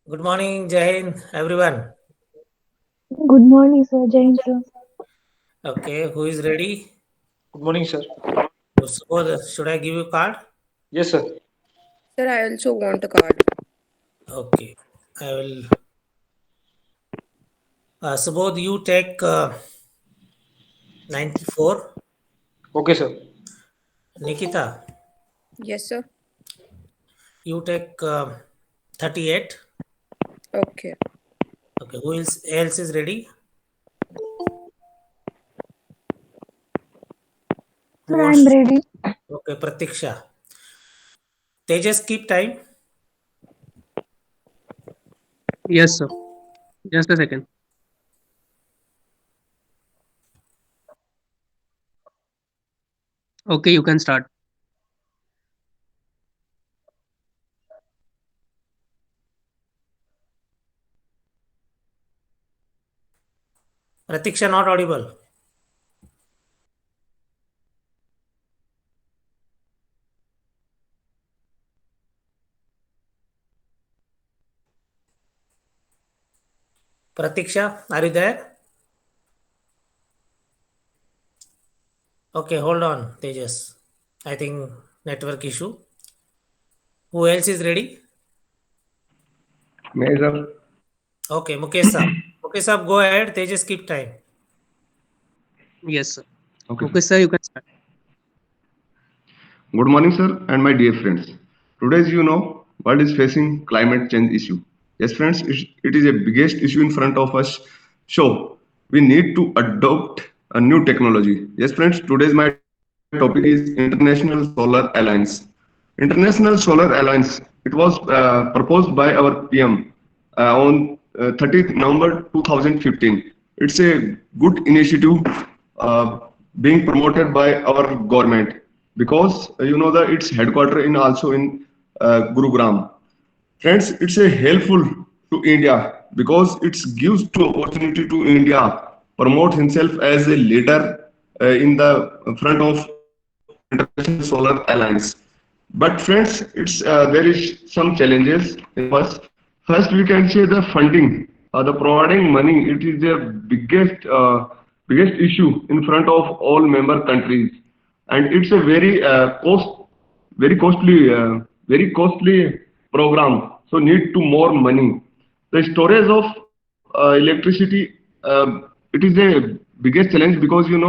Good morning, Jai Hind, everyone. Good morning, sir. Jain sir. Okay, who is ready? Good morning, sir. Subodh, should I give you card? Yes, sir. Sir, I also want a card. Okay, I will. Subodh, you take 94. Okay, sir. Nikita, Yes, sir. you take 38. Okay. Okay, who else is ready? Who Sir, I am wants? ready. Okay, Pratiksha. Tejas, keep time. Yes, sir. Just a second. Okay, you can start. Pratiksha, not audible. Pratiksha, are you there? Okay, hold on, Tejas. I think network issue. Who else is ready? Major. Okay, Mukesh sir. Mukesh sir, go ahead. Tejas, keep time. Yes, sir. Okay, Okay, sir. sir, you can start. Good morning, sir, and my dear friends. Today's world is facing climate change issue. Yes, friends, it is a biggest issue in front of us. So we need to adopt a new technology. Yes, friends. Today's my topic is International Solar Alliance. International Solar Alliance. It was proposed by our PM on 30th November 2015. It's a good initiative uh, being promoted by our government because that its headquarter in also in Gurugram. Friends, it's a helpful to India because it gives to opportunity to India promote himself as a leader in the front of International Solar Alliance. But friends, it's there is some challenges in us. First, we can say the funding, the providing money. It is the biggest issue in front of all member countries, and it's a very costly program. So need to more money. The storage of electricity, it is a biggest challenge because when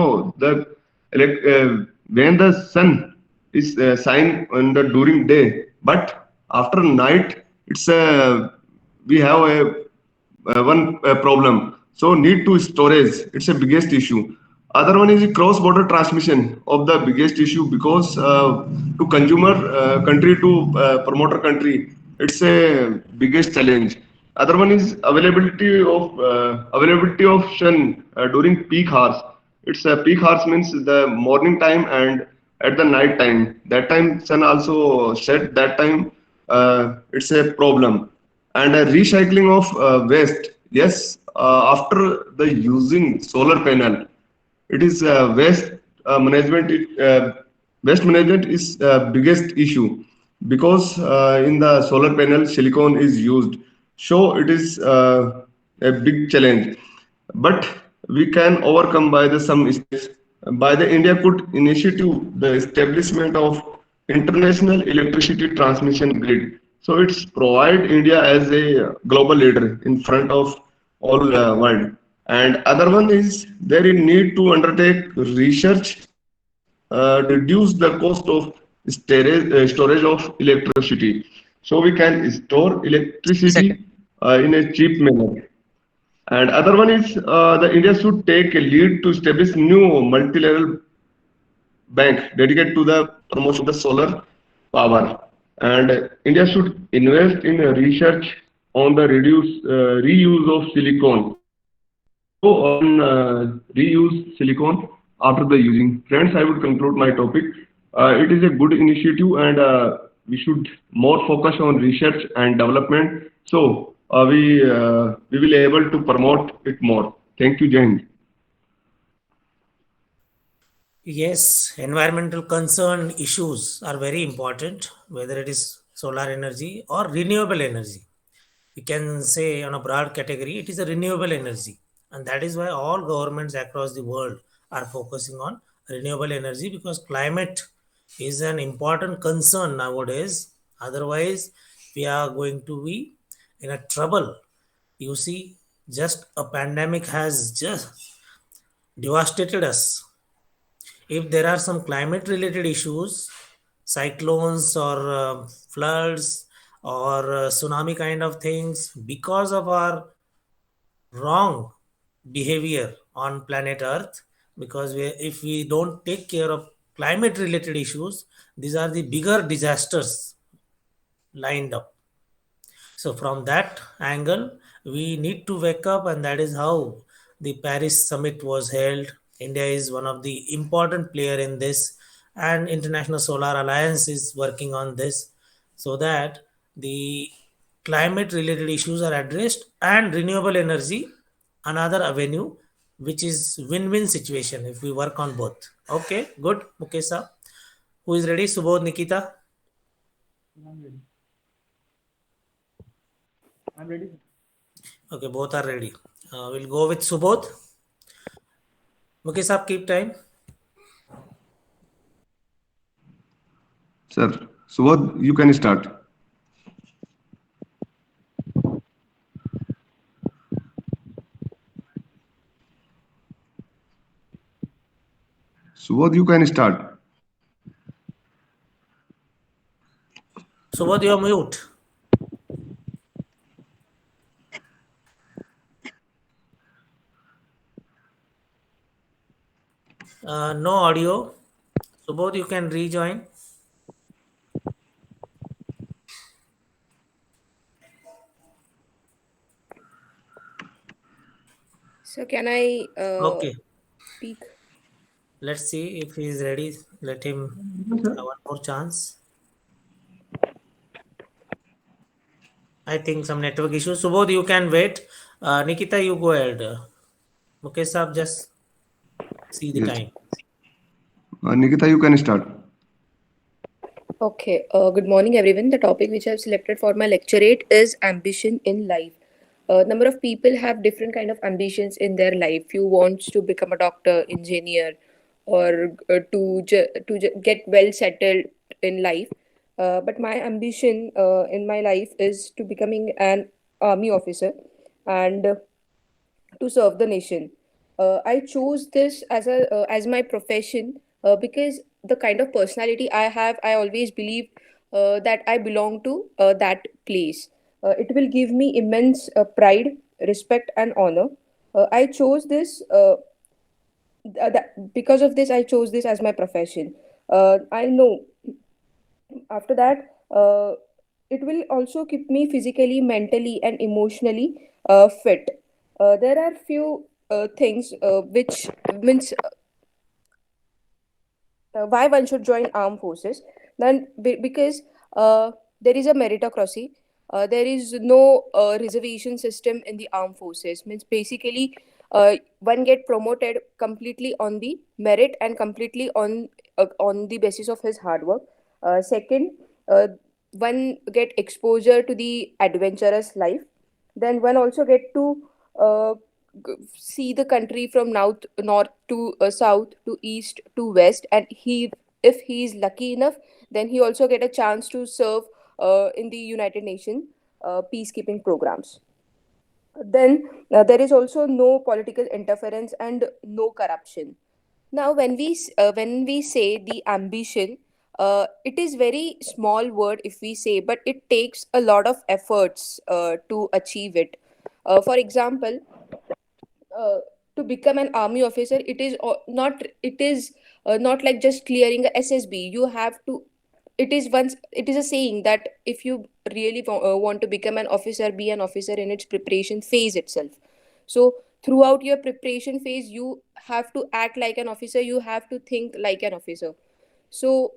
the sun is shine on the during day, but after night it's we have a one problem. So need to storage. It's a biggest issue. Other one is cross-border transmission of the biggest issue because to consumer country to promoter country, it's a biggest challenge. Other one is availability of sun during peak hours. It's peak hours means the morning time and at the night time. That time sun also set. That time it's a problem. And recycling of waste. Yes, after the using solar panel, it is waste management is biggest issue because in the solar panel silicon is used, so it is a big challenge, but we can overcome by the some steps. By the India could initiative the establishment of international electricity transmission grid, so it's provide India as a global leader in front of all world. And other one is there is need to undertake research to reduce the cost of storage of electricity, so we can store electricity Second. in a cheap manner. And other one is the India should take a lead to establish new multilateral bank dedicated to the promotion of the solar power. And India should invest in research on the reuse of silicon. So on reuse silicon after the using. Friends, I would conclude my topic. It is a good initiative, and we should more focus on research and development. So we will able to promote it more. Thank you, Jai. Yes, environmental concern issues are very important, whether it is solar energy or renewable energy. we can say on a broad category, it is a renewable energy. And that is why all governments across the world are focusing on renewable energy, because climate is an important concern nowadays. Otherwise, we are going to be in a trouble. You see, just a pandemic has just devastated us. If there are some climate related issues, cyclones or floods or tsunami kind of things, because of our wrong behavior on planet earth, because if we don't take care of climate related issues, these are the bigger disasters lined up. So from that angle, we need to wake up, and that is how the Paris summit was held. India is one of the important player in this, and International Solar Alliance is working on this, so that the climate related issues are addressed, and renewable energy another avenue, which is win-win situation if we work on both. Okay, good. Mukesh, who is ready? Subodh, Nikita. I'm ready. Okay, both are ready. We'll go with Subodh. Mukesh, keep time. Sir, Subodh, you can start. Subodh, you can start. Subodh, you're mute. No audio. Subodh, you can rejoin. So can I Okay, speak? let's see if he is ready. Let him have one more chance. I think some network issue. Subodh, you can wait. Nikita, you go ahead. Mukesh, just see the Yes. time. Nikita, you can start. Okay, good morning, everyone. The topic which I've selected for my lecturate is ambition in life. Number of people have different kind of ambitions in their life. Few wants to become a doctor, engineer, or get well settled in life. But my ambition in my life is to becoming an army officer and to serve the nation. I chose this as my profession because the kind of personality I have, I always believe that I belong to that place. It will give me immense pride, respect, and honor. I chose this because of this. I chose this as my profession. I know after that. It will also keep me physically, mentally, and emotionally fit. There are few things which means why one should join armed forces. Then because there is a meritocracy, there is no reservation system in the armed forces. Means basically one get promoted completely on the merit and completely on the basis of his hard work. Second, one get exposure to the adventurous life. Then one also get to see the country from north to south to east to west, and he, if he is lucky enough, then he also get a chance to serve in the United Nations peacekeeping programs. Then there is also no political interference and no corruption. Now when we say the ambition, it is very small word if we say, but it takes a lot of efforts to achieve it. For example, uh, to become an army officer, it is not like just clearing a SSB. You have to, it is a saying that if you really want to become an officer, be an officer in its preparation phase itself. So throughout your preparation phase, you have to act like an officer, you have to think like an officer. So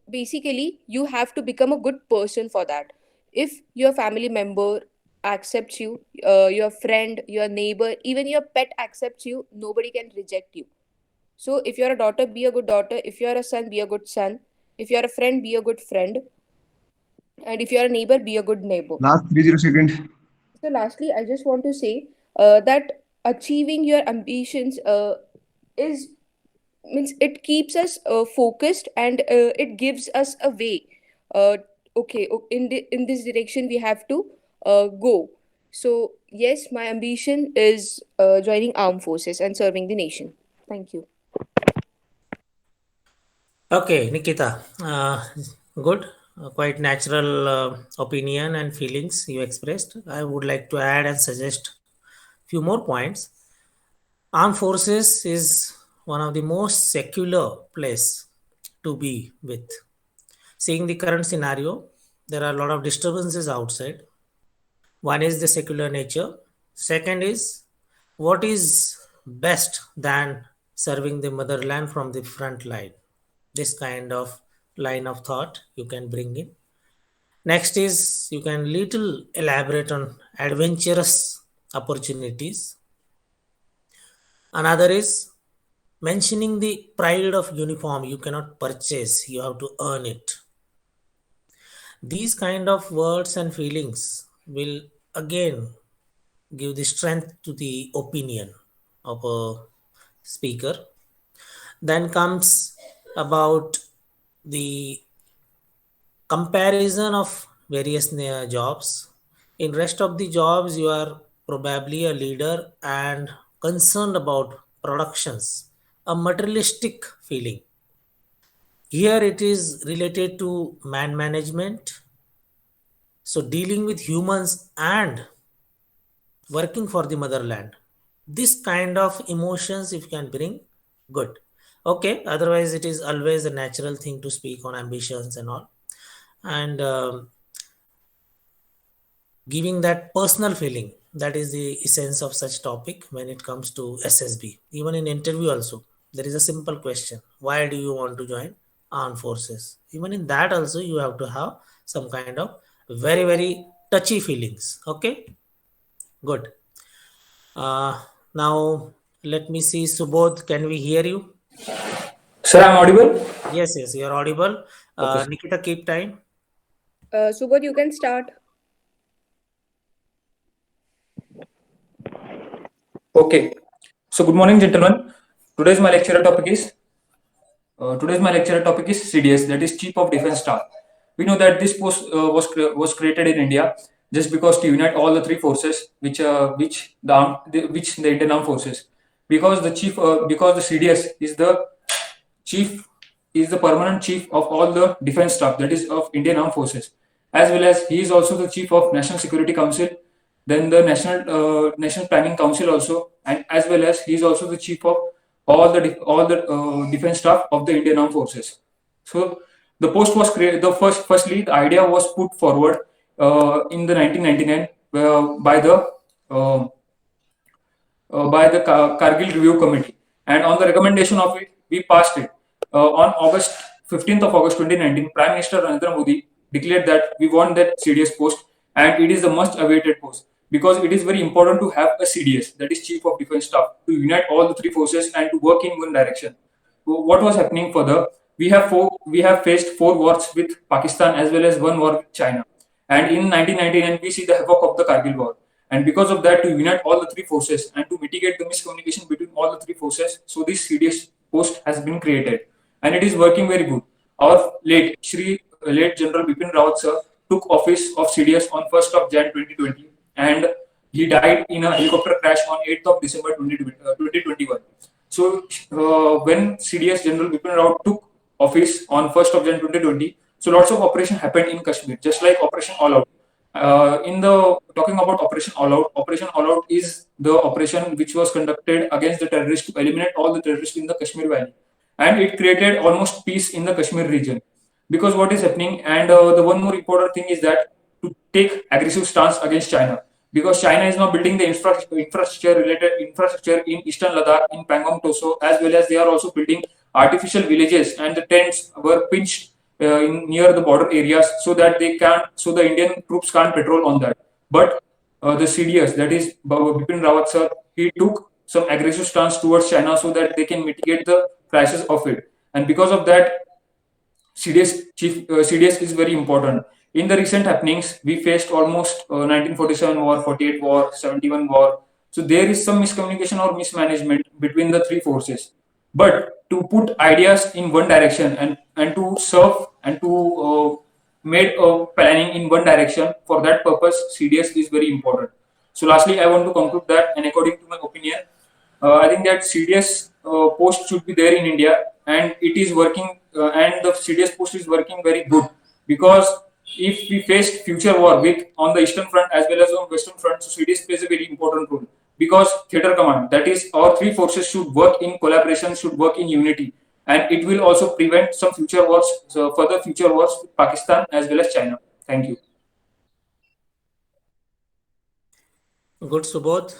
basically you have to become a good person for that. If your family member accepts you, your friend, your neighbor, even your pet accepts you, nobody can reject you. So if you're a daughter, be a good daughter. If you're a son, be a good son. If you're a friend, be a good friend. And if you are a neighbor, be a good neighbor. Last 30 seconds. So, lastly, I just want to say that achieving your ambitions is means it keeps us focused, and it gives us a way. Uh, okay, in this direction we have to go. So, yes, my ambition is joining armed forces and serving the nation. Thank you. Okay, Nikita. Good. Quite natural opinion and feelings you expressed. I would like to add and suggest few more points. Armed forces is one of the most secular place to be with. Seeing the current scenario, there are a lot of disturbances outside. One is the secular nature. Second is what is best than serving the motherland from the front line. This kind of line of thought you can bring in. Next is you can little elaborate on adventurous opportunities. Another is mentioning the pride of uniform you cannot purchase, you have to earn it. These kind of words and feelings will again give the strength to the opinion of a speaker. Then comes about the comparison of various jobs. In rest of the jobs you are probably a leader and concerned about productions, a materialistic feeling. Here it is related to man management, so dealing with humans and working for the motherland. This kind of emotions if you can bring, good. Okay, otherwise it is always a natural thing to speak on ambitions and all, and giving that personal feeling, that is the essence of such topic when it comes to ssb. Even in interview also there is a simple question, why do you want to join armed forces? Even in that also you have to have some kind of very very touchy feelings. Okay, good. uh, Now let me see, Subodh, can we hear you? Sir, I'm audible? Yes, you're audible. Okay, sir. Nikita, keep time. Subodh, you can start. Okay. So, good morning, gentlemen. Today's my lecture topic is CDS, that is Chief of Defense Staff. We know that this post was created in India just because to unite all the three forces, which the Indian Armed Forces, because the CDS chief is the permanent chief of all the defense staff, that is of Indian Armed Forces, as well as he is also the chief of National Security Council, then the National Planning Council also, and as well as he is also the chief of all the defense staff of the Indian Armed Forces. So the post was created. Firstly, the idea was put forward in the 1999 uh, by the Kargil Review Committee, and on the recommendation of it, we passed it. On August 15th of August 2019, Prime Minister Narendra Modi declared that we want that CDS post, and it is the most awaited post because it is very important to have a CDS, that is Chief of Defence Staff, to unite all the three forces and to work in one direction. What was happening further? We have faced four wars with Pakistan as well as one war with China, and in 1999 we see the havoc of the Kargil war. And because of that, to unite all the three forces and to mitigate the miscommunication between all the three forces, so this CDS post has been created, and it is working very good. Our late General Bipin Rawat sir took office of CDS on 1st of Jan 2020, and he died in a helicopter crash on 8th of December 2021. So when CDS General Bipin Rawat took office on 1st of Jan 2020, so lots of operation happened in Kashmir, just like Operation All Out. In the talking about Operation All Out is the operation which was conducted against the terrorists to eliminate all the terrorists in the Kashmir Valley, and it created almost peace in the Kashmir region. Because what is happening, and the one more important thing is that to take aggressive stance against China, because China is now building the infrastructure in Eastern Ladakh, in Pangong Toso, as well as they are also building artificial villages, and the tents were pitched near the border areas so that the Indian troops can't patrol on that. But the CDS, that is Bipin Rawat sir, he took some aggressive stance towards China so that they can mitigate the crisis of it. And because of that, CDS is very important. in the recent happenings, we faced almost 1947 war, 48 war, 71 war. So there is some miscommunication or mismanagement between the three forces. But to put ideas in one direction and to serve and to made planning in one direction, for that purpose, CDS is very important. So lastly, I want to conclude that, and according to my opinion, I think that CDS post should be there in India, and it is working, and the CDS post is working very good, because if we face future war with on the eastern front as well as on western front, so CDS plays a very important role, because theater command, that is, our three forces should work in collaboration, should work in unity, and it will also prevent some future wars, so further future wars with Pakistan as well as China. Thank you. Good, Subodh.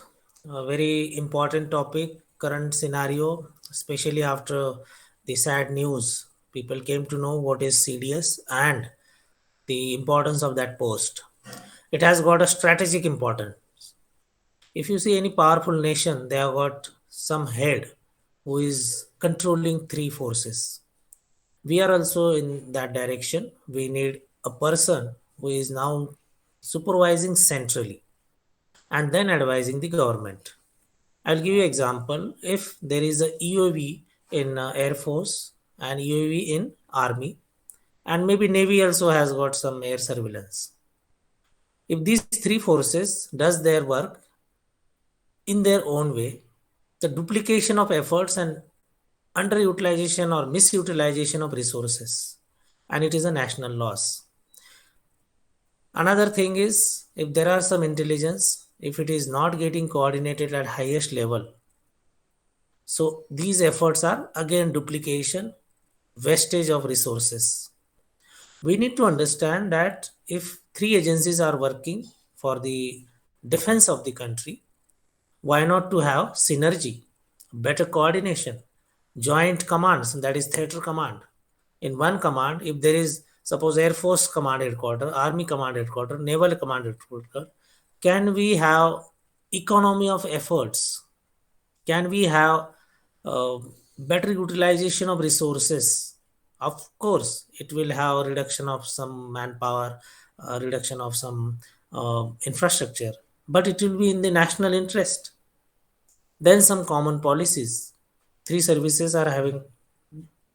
A very important topic, current scenario, especially after the sad news. People came to know what is CDS and the importance of that post. It has got a strategic importance. If you see any powerful nation, they have got some head who is controlling three forces. We are also in that direction. We need a person who is now supervising centrally and then advising the government. I'll give you example. If there is a EOV in Air Force and EOV in Army, and maybe Navy also has got some air surveillance. If these three forces does their work in their own way, the duplication of efforts and underutilization or misutilization of resources, and it is a national loss. Another thing is, if there are some intelligence, if it is not getting coordinated at highest level, so these efforts are again duplication, wastage of resources. We need to understand that if three agencies are working for the defense of the country, why not to have synergy, better coordination, joint commands, that is theater command. In one command, if there is suppose Air Force command headquarters, Army command headquarters, Naval command headquarters, can we have economy of efforts? Can we have uh, better utilization of resources? Of course, it will have a reduction of some manpower, reduction of some infrastructure, but it will be in the national interest. Then some common policies. Three services are having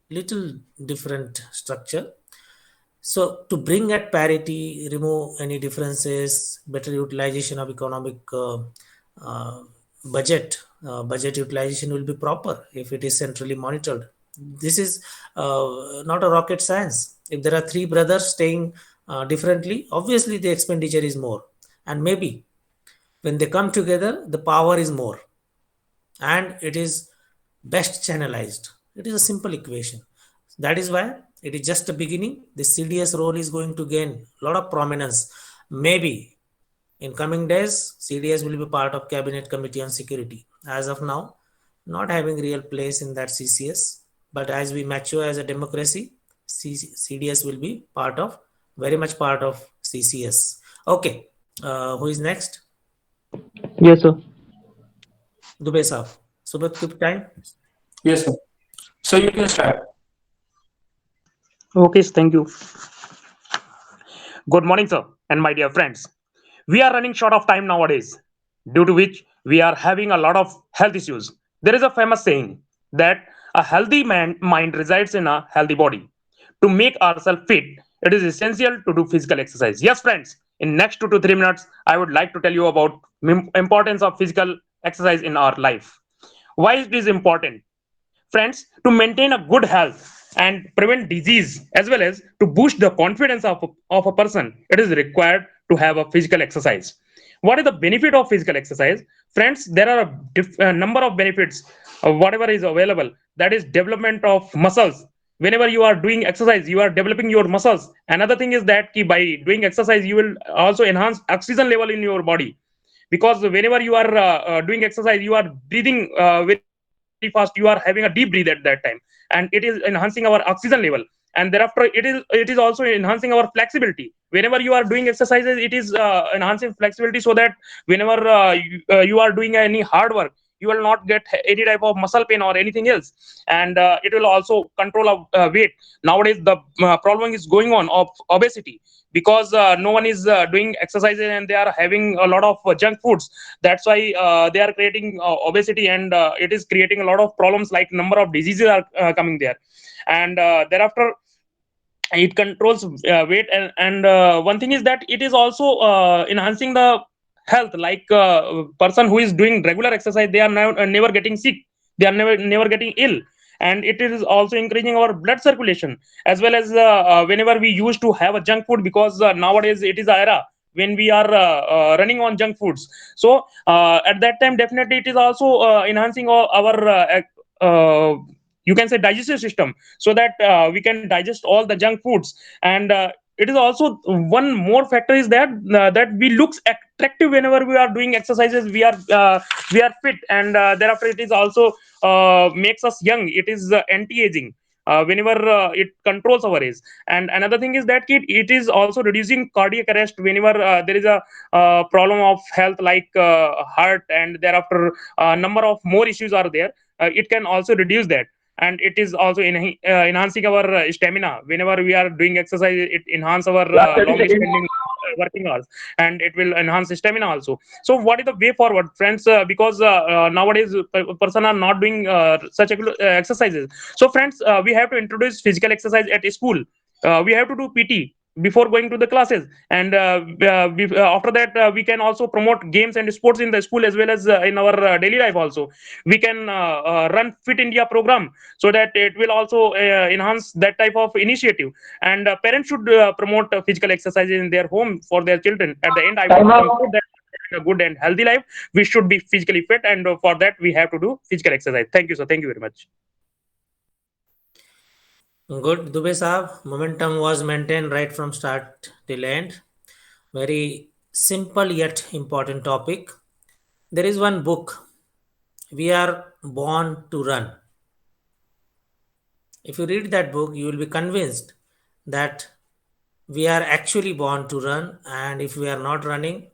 little different structure. So to bring at parity, remove any differences, better utilization of economic uh, budget utilization will be proper if it is centrally monitored. This is not a rocket science. If there are three brothers staying differently, obviously the expenditure is more, and maybe when they come together, the power is more, and it is best channelized. It is a simple equation. That is why it is just a beginning. The CDS role is going to gain a lot of prominence. Maybe in coming days, CDS will be part of Cabinet Committee on Security. As of now, not having real place in that CCS. But as we mature as a democracy, CDS will be very much part of CCS. Okay, who is next? Yes, sir. Dubey Saab. Subodh, keep time. Yes, sir. So you can start. Okay, thank you. Good morning, sir, and my dear friends. We are running short of time nowadays, due to which we are having a lot of health issues. There is a famous saying that a healthy mind resides in a healthy body. To make ourselves fit, it is essential to do physical exercise. Yes, friends, in next 2 to 3 minutes, I would like to tell you about importance of physical exercise in our life. Why it is important? Friends, to maintain a good health and prevent disease as well as to boost the confidence of a person, it is required to have a physical exercise. What is the benefit of physical exercise? Friends, there are a number of benefits, whatever is available. That is development of muscles. Whenever you are doing exercise, you are developing your muscles. Another thing is that by doing exercise, you will also enhance oxygen level in your body, because whenever you are doing exercise, you are breathing very fast, you are having a deep breath at that time, and it is enhancing our oxygen level. And thereafter it is also enhancing our flexibility. Whenever you are doing exercises, it is enhancing flexibility, so that whenever you are doing any hard work, you will not get any type of muscle pain or anything else. And it will also control of weight. Nowadays the problem is going on of obesity, because no one is doing exercises and they are having a lot of junk foods. That's why they are creating obesity, and it is creating a lot of problems, like number of diseases are coming there. And thereafter it controls weight. And one thing is that it is also enhancing the health, like person who is doing regular exercise, they are never getting sick, they are never getting ill. And it is also increasing our blood circulation, as well as whenever we used to have a junk food, because nowadays it is a era when we are running on junk foods. So at that time definitely it is also enhancing our you can say digestive system, so that we can digest all the junk foods. And it is also one more factor is that we looks attractive whenever we are doing exercises, we are fit. And thereafter it is also makes us young, it is anti-aging whenever it controls our age. And another thing is that it is also reducing cardiac arrest whenever there is a problem of health, like heart, and thereafter number of more issues are there. It can also reduce that. And it is also enhancing our stamina whenever we are doing exercise. It enhance our long standing working hours, and it will enhance stamina also. So what is the way forward, friends? Because nowadays person are not doing such exercises. So friends, we have to introduce physical exercise at school. We have to do PT before going to the classes. And after that we can also promote games and sports in the school, as well as in our daily life also. We can run Fit India program, so that it will also enhance that type of initiative. And parents should promote physical exercises in their home for their children. At the end I want to conclude that a good and healthy life, we should be physically fit, and for that we have to do physical exercise. Thank you, sir. Thank you very much. Good, Dubey Saab. Momentum was maintained right from start till end. Very simple yet important topic. There is one book, We Are Born to Run. If you read that book, you will be convinced that we are actually born to run, and if we are not running,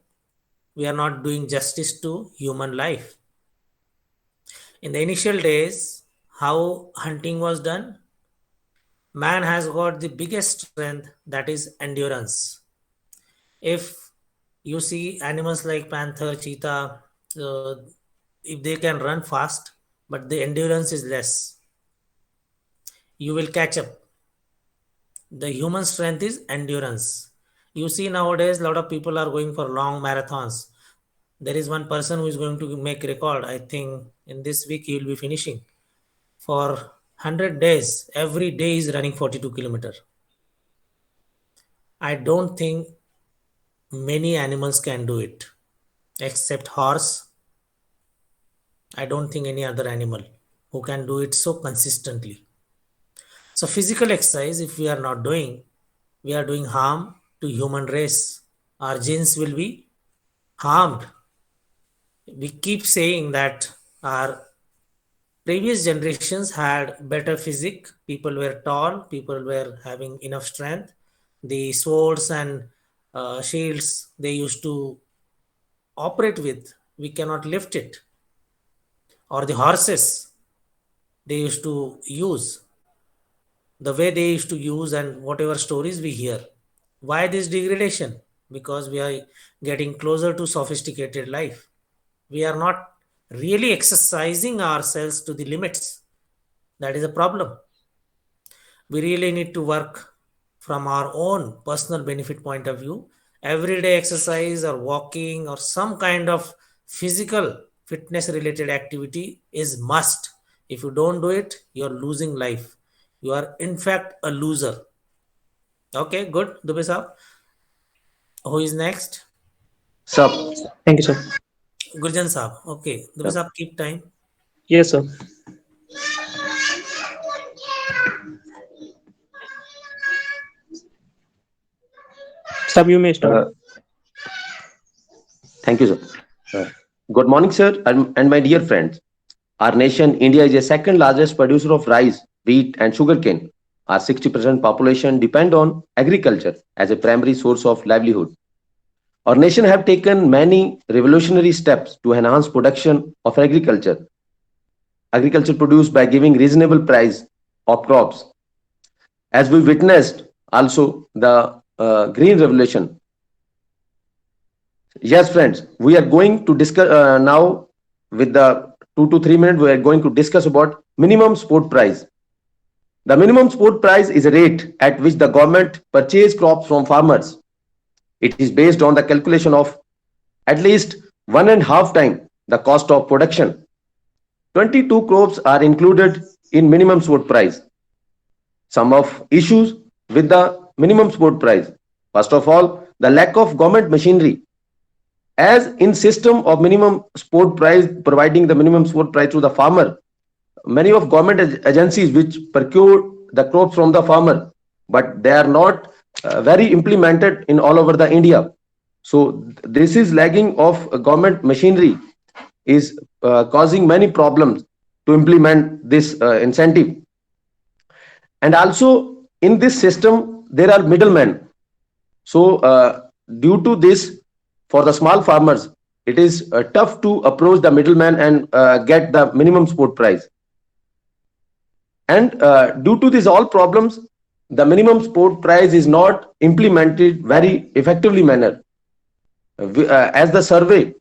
we are not doing justice to human life. In the initial days, how hunting was done, man has got the biggest strength, that is endurance. If you see animals like panther, cheetah, if they can run fast, but the endurance is less, you will catch up. The human strength is endurance. You see nowadays a lot of people are going for long marathons. There is one person who is going to make record. I think in this week he will be finishing for 100 days. Every day is running 42 kilometers. I don't think many animals can do it except horse. I don't think any other animal who can do it so consistently. So physical exercise, if we are not doing, we are doing harm to human race. Our genes will be harmed. We keep saying that our previous generations had better physique. People were tall, people were having enough strength. The swords and shields they used to operate with, we cannot lift it. Or the horses they used to use, the way they used to use, and whatever stories we hear. Why this degradation? Because we are getting closer to sophisticated life. We are not really exercising ourselves to the limits. That is a problem. We really need to work from our own personal benefit point of view. Everyday exercise or walking or some kind of physical fitness related activity is must. If you don't do it, you're losing life. You are in fact a loser. Okay, good. Dubey Saab. Who is next? Sub. Thank you, sir. Gurjant Saab. Okay, Dubey Saab, keep time. Yes, sir. Sir, you may start. Thank you, sir. Good morning, sir, and my dear friends. Our nation, India, is the second largest producer of rice, wheat, and sugarcane. Our 60% population depend on agriculture as a primary source of livelihood. Our nation have taken many revolutionary steps to enhance production of agriculture produced by giving reasonable price of crops. As we witnessed also the green revolution. Yes, friends, we are going to discuss now with the 2 to 3 minutes. We are going to discuss about minimum support price. The minimum support price is a rate at which the government purchase crops from farmers. It is based on the calculation of at least 1.5 times the cost of production. 22 crops are included in minimum support price. Some of issues with the minimum support price. First of all, the lack of government machinery. As in system of minimum support price, providing the minimum support price to the farmer, many of government agencies which procure the crops from the farmer, but they are not very implemented in all over the India. So this is lagging of government machinery is causing many problems to implement this incentive. And also in this system, there are middlemen. So due to this, for the small farmers, it is tough to approach the middleman and get the minimum support price. And due to these all problems, the minimum support price is not implemented very effectively manner. As the survey,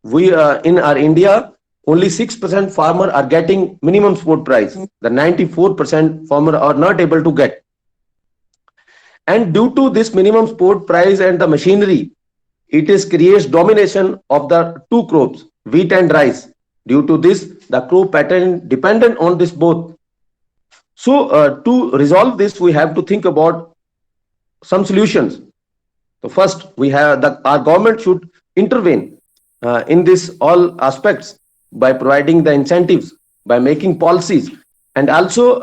we in our India, only 6% farmer are getting minimum support price. The 94% farmer are not able to get. And due to this minimum support price and the machinery, it is creates domination of the two crops, wheat and rice. Due to this, the crop pattern dependent on this both. So to resolve this, we have to think about some solutions. So first, we have our government should intervene in this all aspects by providing the incentives, by making policies, and also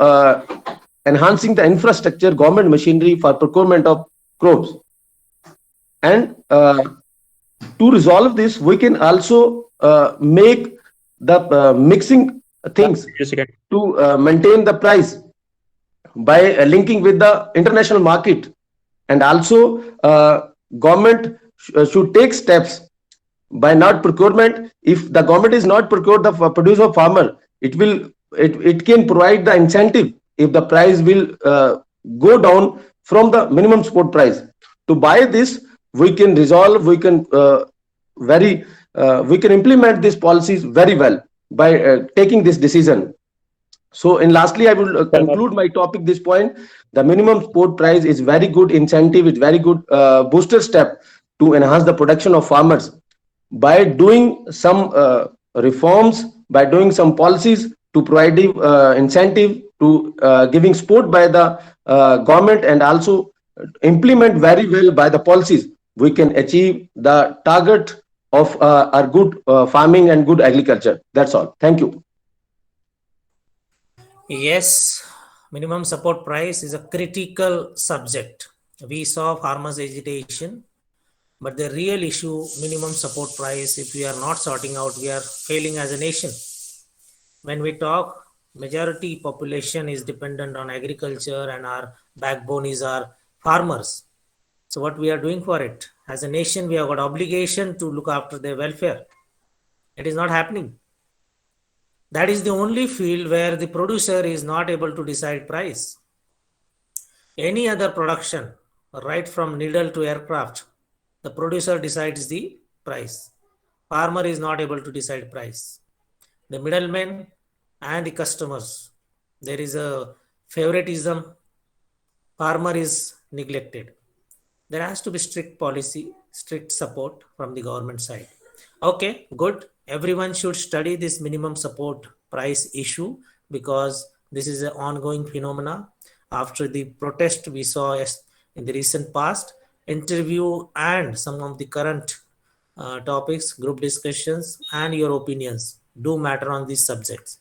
enhancing the infrastructure, government machinery for procurement of crops. And to resolve this, we can also make the mixing things to maintain the price by linking with the international market. And also government should take steps by not procurement. If the government is not procured the produce of farmer, it can provide the incentive if the price will go down from the minimum support price. To buy this, we can resolve, we can implement these policies very well by taking this decision. So, and lastly, I will conclude my topic this point. The minimum support price is very good incentive, it's very good booster step to enhance the production of farmers. By doing some reforms, by doing some policies to provide incentive, to giving support by the government, and also implement very well by the policies, we can achieve the target of our good farming and good agriculture. That's all. Thank you. Yes, minimum support price is a critical subject. We saw farmers' agitation, but the real issue, minimum support price, if we are not sorting out, we are failing as a nation. When we talk, majority population is dependent on agriculture and our backbone is our farmers. So what we are doing for it? As a nation, we have got obligation to look after their welfare. It is not happening. That is the only field where the producer is not able to decide price. Any other production, right from needle to aircraft, the producer decides the price. Farmer is not able to decide price. The middlemen and the customers, there is a favoritism. Farmer is neglected. There has to be strict policy, strict support from the government side. Okay, good. Everyone should study this minimum support price issue because this is an ongoing phenomena. After the protest we saw in the recent past, interview and some of the current topics, group discussions, and your opinions do matter on these subjects.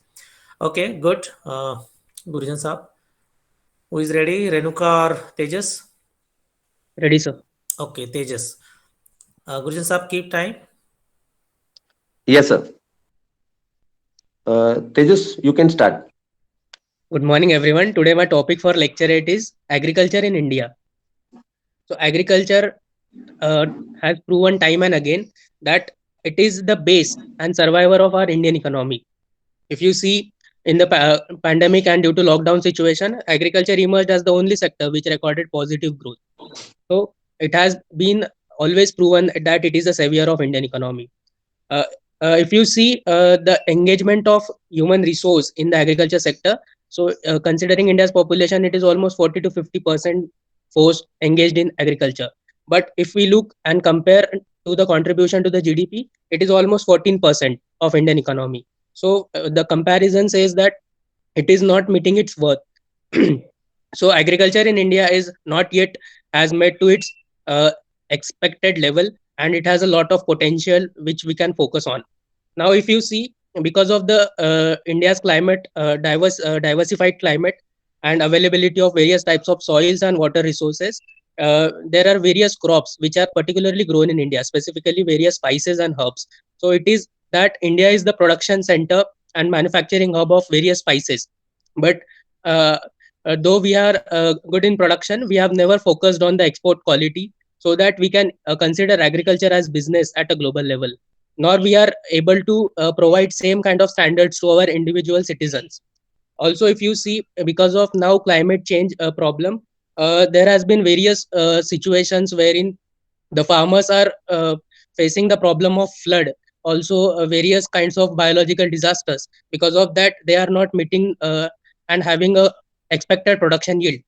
Okay, good. Gurjant Saab, who is ready? Renuka or Tejas? Ready, sir. Okay, Tejas. Gurjant Saab, keep time. Yes, sir. Tejas, you can start. Good morning, everyone. Today, my topic for lecturette is agriculture in India. So, agriculture uh, has proven time and again that it is the base and survivor of our Indian economy. If you see in the pandemic and due to lockdown situation, agriculture emerged as the only sector which recorded positive growth. So it has been always proven that it is a savior of Indian economy. Uh, if you see the engagement of human resource in the agriculture sector, so considering India's population, it is almost 40 to 50% force engaged in agriculture. But if we look and compare to the contribution to the GDP, it is almost 14% of Indian economy. So the comparison says that it is not meeting its worth. So agriculture in India is not yet has met to its uh, expected level, and it has a lot of potential which we can focus on. Now if you see, because of the India's climate diversified climate and availability of various types of soils and water resources, there are various crops which are particularly grown in India, specifically various spices and herbs. So it is that India is the production center and manufacturing hub of various spices. But uh, though we are good in production, we have never focused on the export quality so that we can consider agriculture as business at a global level, nor we are able to provide same kind of standards to our individual citizens. Also if you see, because of now climate change problem, there has been various situations wherein the farmers are facing the problem of flood, also various kinds of biological disasters. Because of that, they are not meeting and having a expected production yield.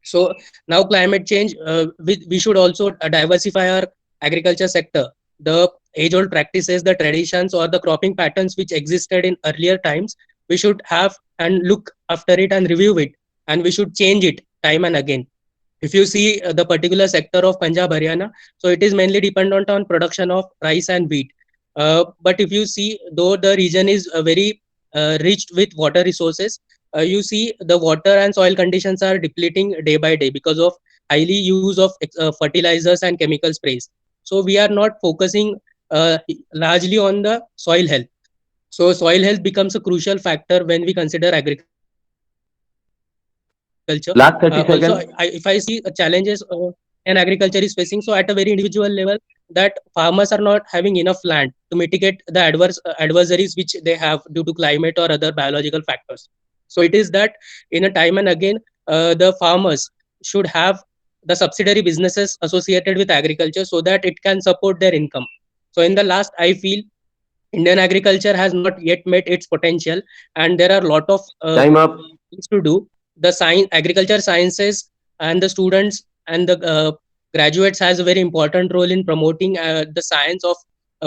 So now climate change, we should also diversify our agriculture sector. The age old practices, the traditions or the cropping patterns which existed in earlier times, we should have and look after it and review it, and we should change it time and again. If you see the particular sector of Punjab, Haryana, so it is mainly dependent on production of rice and wheat. But if you see, though the region is very rich with water resources, you see the water and soil conditions are depleting day by day because of highly use of fertilizers and chemical sprays. So we are not focusing largely on the soil health. So soil health becomes a crucial factor when we consider agriculture. Also, if I see Last 30 challenges seconds. an agriculture is facing, so at a very individual level, that farmers are not having enough land to mitigate the adversaries which they have due to climate or other biological factors. So it is that in a time and again, the farmers should have the subsidiary businesses associated with agriculture so that it can support their income. So in the last, I feel Indian agriculture has not yet met its potential, and there are a lot of Time up. things to do. The science, agriculture sciences, and the students and the graduates has a very important role in promoting the science of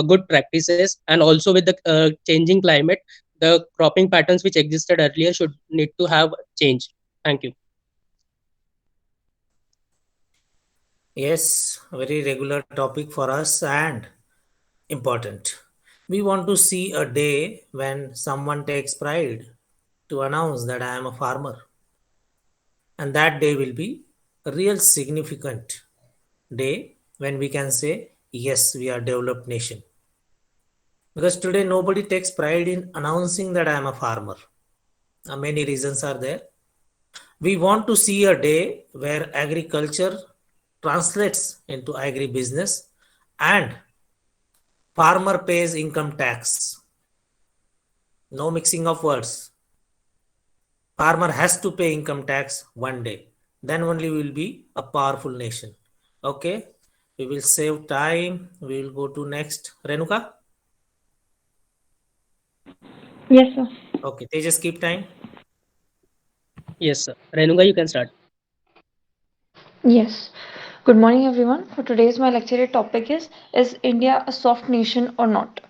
good practices, and also with the changing climate, the cropping patterns which existed earlier should need to have change. Thank you. Yes, very regular topic for us and important. We want to see a day when someone takes pride to announce that I am a farmer, and that day will be a real significant day when we can say yes, we are developed nation. Because today nobody takes pride in announcing that I am a farmer. Many reasons are there. We want to see a day where agriculture translates into agribusiness and farmer pays income tax. No mixing of words. Farmer has to pay income tax one day. Then only we will be a powerful nation. Okay. We will save time. We will go to next. Renuka. Yes, sir. Okay. They just keep time. Yes, sir. Renuga, you can start. Yes. Good morning, everyone. For today's my lecture topic is India a soft nation or not?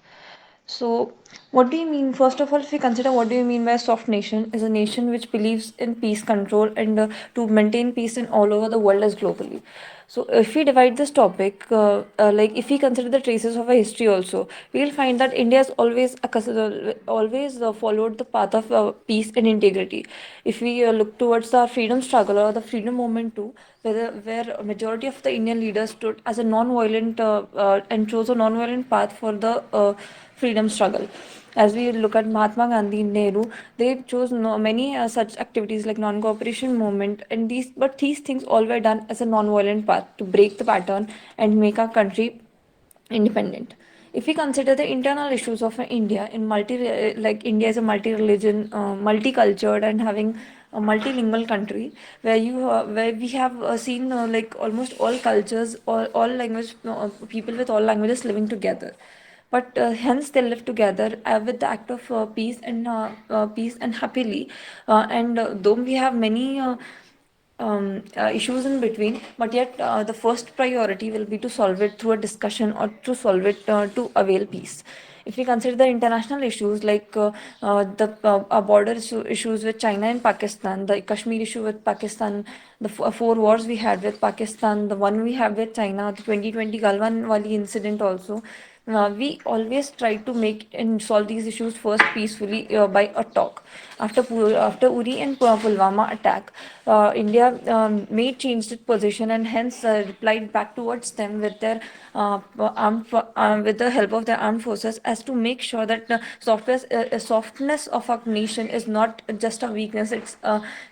So, what do you mean? First of all, if we consider what do you mean by a soft nation, is a nation which believes in peace, control, and to maintain peace in all over the world as globally. So, if we divide this topic, like if we consider the traces of a history also, we will find that India has always followed the path of peace and integrity. If we look towards the freedom struggle or the freedom movement too, where a majority of the Indian leaders stood as a non-violent and chose a non-violent path for the freedom struggle. As we look at Mahatma Gandhi, Nehru, they chose many such activities like non-cooperation movement, and these things all were done as a non-violent path to break the pattern and make our country independent. If we consider the internal issues of India, in like India is a multi-religion, multicultural, and having a multilingual country where we have seen like almost all cultures or all language people with all languages living together. But hence they live together with the act of peace and happily. And though we have many issues in between, but yet the first priority will be to solve it through a discussion or to solve it to avail peace. If we consider the international issues like the issues with China and Pakistan, the Kashmir issue with Pakistan, the four wars we had with Pakistan, the one we have with China, the 2020 Galwan Wali incident also, we always try to make and solve these issues first peacefully by a talk. After Uri and Pulwama attack, India may changed its position and hence replied back towards them with their with the help of their armed forces, as to make sure that the softness of our nation is not just a weakness. It's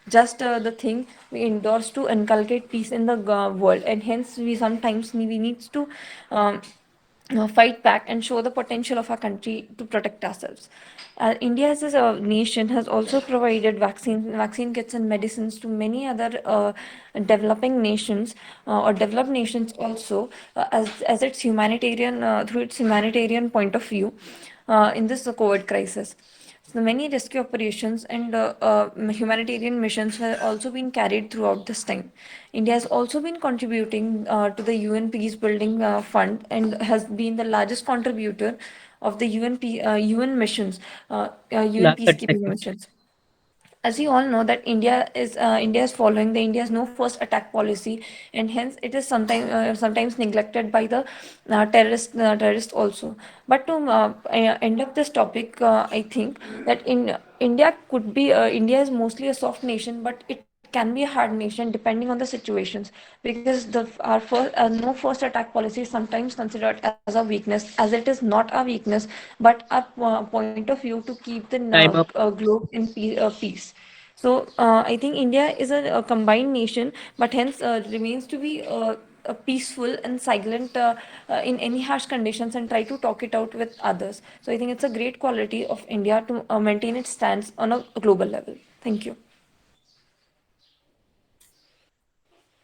just the thing we endorse to inculcate peace in the world, and hence we needs to fight back and show the potential of our country to protect ourselves. India as a nation has also provided vaccine kits and medicines to many other developing nations or developed nations also, as its humanitarian through its humanitarian point of view in this COVID crisis. So many rescue operations and humanitarian missions have also been carried throughout this time. India has also been contributing to the UN Peace Building Fund and has been the largest contributor of the UN missions, UN Last 30 peacekeeping seconds. missions. As you all know that India is following the India's no first attack policy, and hence it is sometimes neglected by the terrorists also. But to end up this topic, I think that in India is mostly a soft nation, but it can be a hard nation depending on the situations, because no first attack policy is sometimes considered as a weakness, as it is not a weakness but a point of view to keep the Time up. globe in peace. So I think India is a combined nation, but hence remains to be peaceful and silent in any harsh conditions and try to talk it out with others. So I think it's a great quality of India to maintain its stance on a global level. Thank you.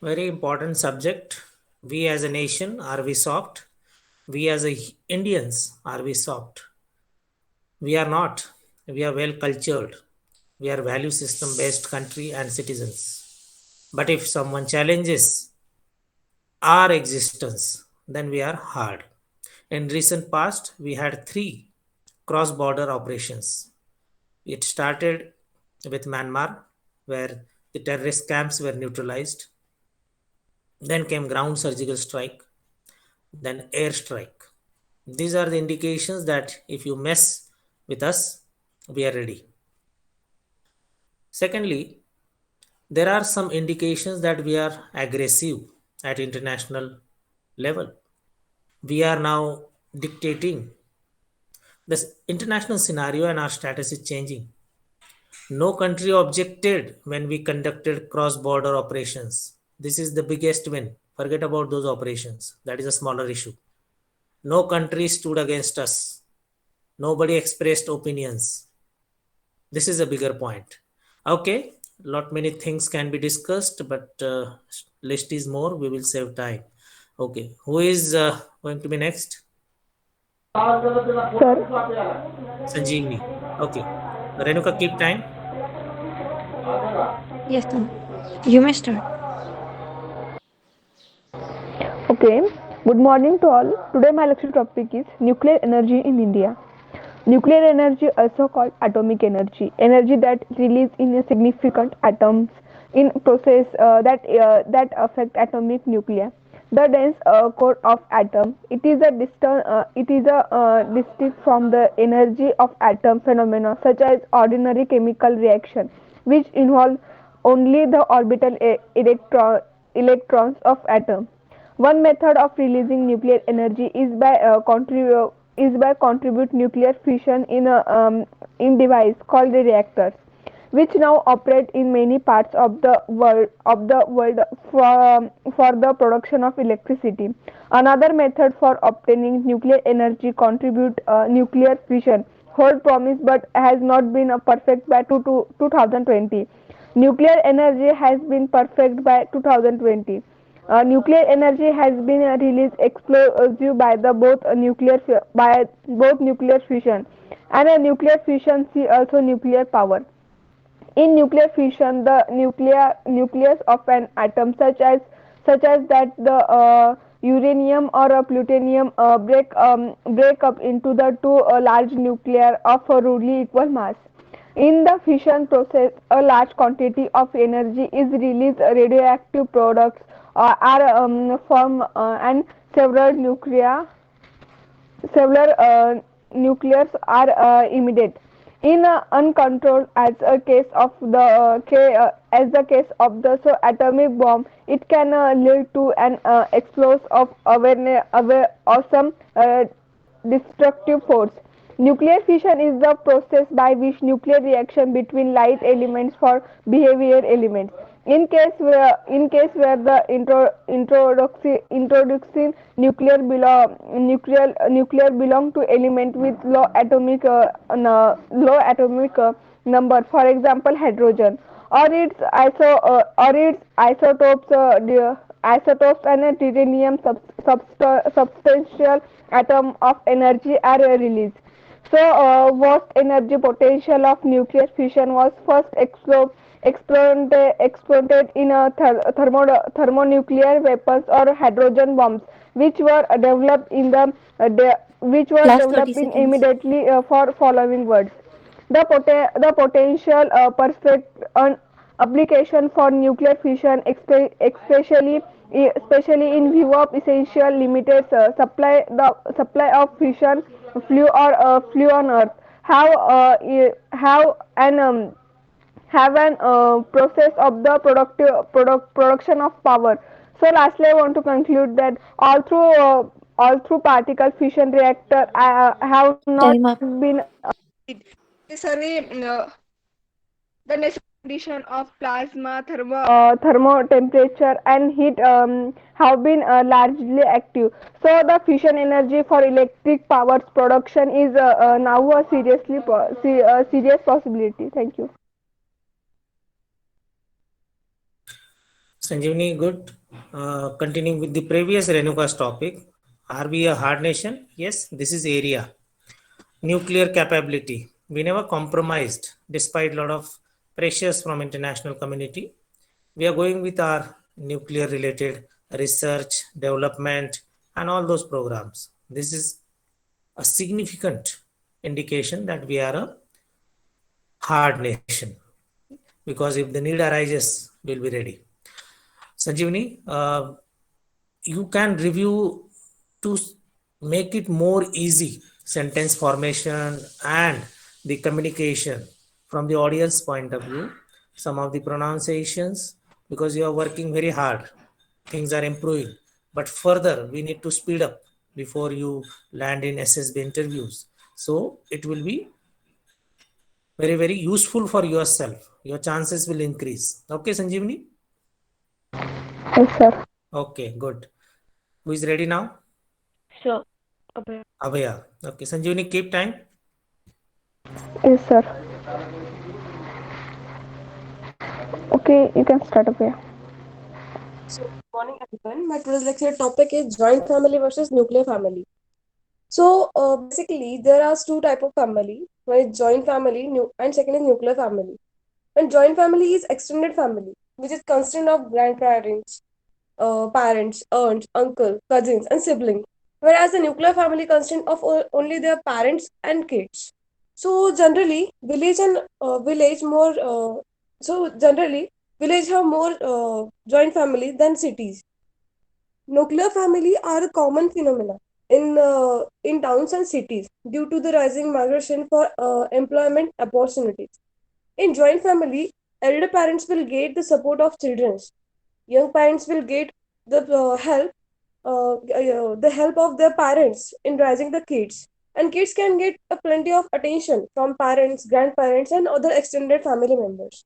Very important subject. We as a nation, are we soft? We as a Indians, are we soft? We are not. We are well cultured. We are value system based country and citizens. But if someone challenges our existence, then we are hard. In recent past, we had three cross-border operations. It started with Myanmar, where the terrorist camps were neutralized. Then came ground surgical strike, then air strike. These are the indications that if you mess with us, we are ready. Secondly, there are some indications that we are aggressive at international level. We are now dictating this international scenario, and our status is changing. No country objected when we conducted cross border operations. This is the biggest win. Forget about those operations. That is a smaller issue. No country stood against us. Nobody expressed opinions. This is a bigger point. Okay, lot many things can be discussed, but list is more. We will save time. Okay, who is going to be next? Sir, Sanjeevani. Okay, Renuka, keep time. Yes, ma'am. You may start. okay. Good morning to all. Today my lecture topic is nuclear energy in India. Nuclear energy, also called atomic energy, energy that release in a significant atoms in process that affect atomic nuclear. The dense core of atom. It is a distinct from the energy of atom phenomena such as ordinary chemical reaction, which involve only the orbital electrons of atom. One method of releasing nuclear energy is by is by contribute nuclear fission in device called the reactors, which now operate in many parts of the world for the production of electricity. Another method for obtaining nuclear energy contribute nuclear fission hold promise but has not been perfect by 2020. Nuclear energy has been perfect by 2020. Nuclear energy has been released explosive by the both nuclear fission and a nuclear fission see also nuclear power. In nuclear fission, the nucleus of an atom, such as that the uranium or a plutonium, break up into the two large nuclei of a roughly equal mass. In the fission process, a large quantity of energy is released. Radioactive products are formed, and several nuclears are emitted. In uncontrolled, as the case of the atomic bomb, it can lead to an explosion of awesome destructive force. Nuclear fission is the process by which nuclear reaction between light elements for behavior elements. In case where the introducing nuclear belong to element with low atomic number, for example hydrogen, or its isotopes and a titanium substantial atom of energy are released. So, vast energy potential of nuclear fission was first exploited in thermonuclear weapons or hydrogen bombs, which were developed in Last 30 seconds. immediately for following words. The potential perfect application for nuclear fission, especially in view of essential limited supply of fission fuel on Earth, have an process of the production of power. So lastly, I want to conclude that all through particle fission reactor have not Time up. been necessary the necessary condition of plasma thermo temperature and heat have been largely active. So the fission energy for electric power production is now a serious possibility. Thank you. Sanjivani, good. Continuing with the previous Renuka's topic, are we a hard nation? Yes, this is area. Nuclear capability. We never compromised despite a lot of pressures from international community. We are going with our nuclear related research, development, and all those programs. This is a significant indication that we are a hard nation because if the need arises, we'll be ready. Sanjivani, you can review to make it more easy sentence formation and the communication from the audience point of view, some of the pronunciations, because you are working very hard, things are improving, but further we need to speed up before you land in SSB interviews. So it will be very useful for yourself. Your chances will increase. Okay, Sanjeevani? Yes, sir. Okay, good. Who is ready now? Sure. Okay. Abhaya. Okay, Sanjeevani, keep time. Yes, sir. Okay, you can start up here. So, good morning everyone. My today's lecture topic is joint family versus nuclear family. So, basically, there are two type of family. One is joint family, and second is nuclear family. And joint family is extended family, which is consisting of grandparents, parents, aunts, uncle, cousins, and siblings. Whereas the nuclear family consists of only their parents and kids. So generally, village and village more. Generally, village have more joint family than cities. Nuclear family are a common phenomena in towns and cities due to the rising migration for employment opportunities. In joint family, elder parents will get the support of children. Young parents will get the help of their parents in raising the kids. and kids can get a plenty of attention from parents, grandparents, and other extended family members.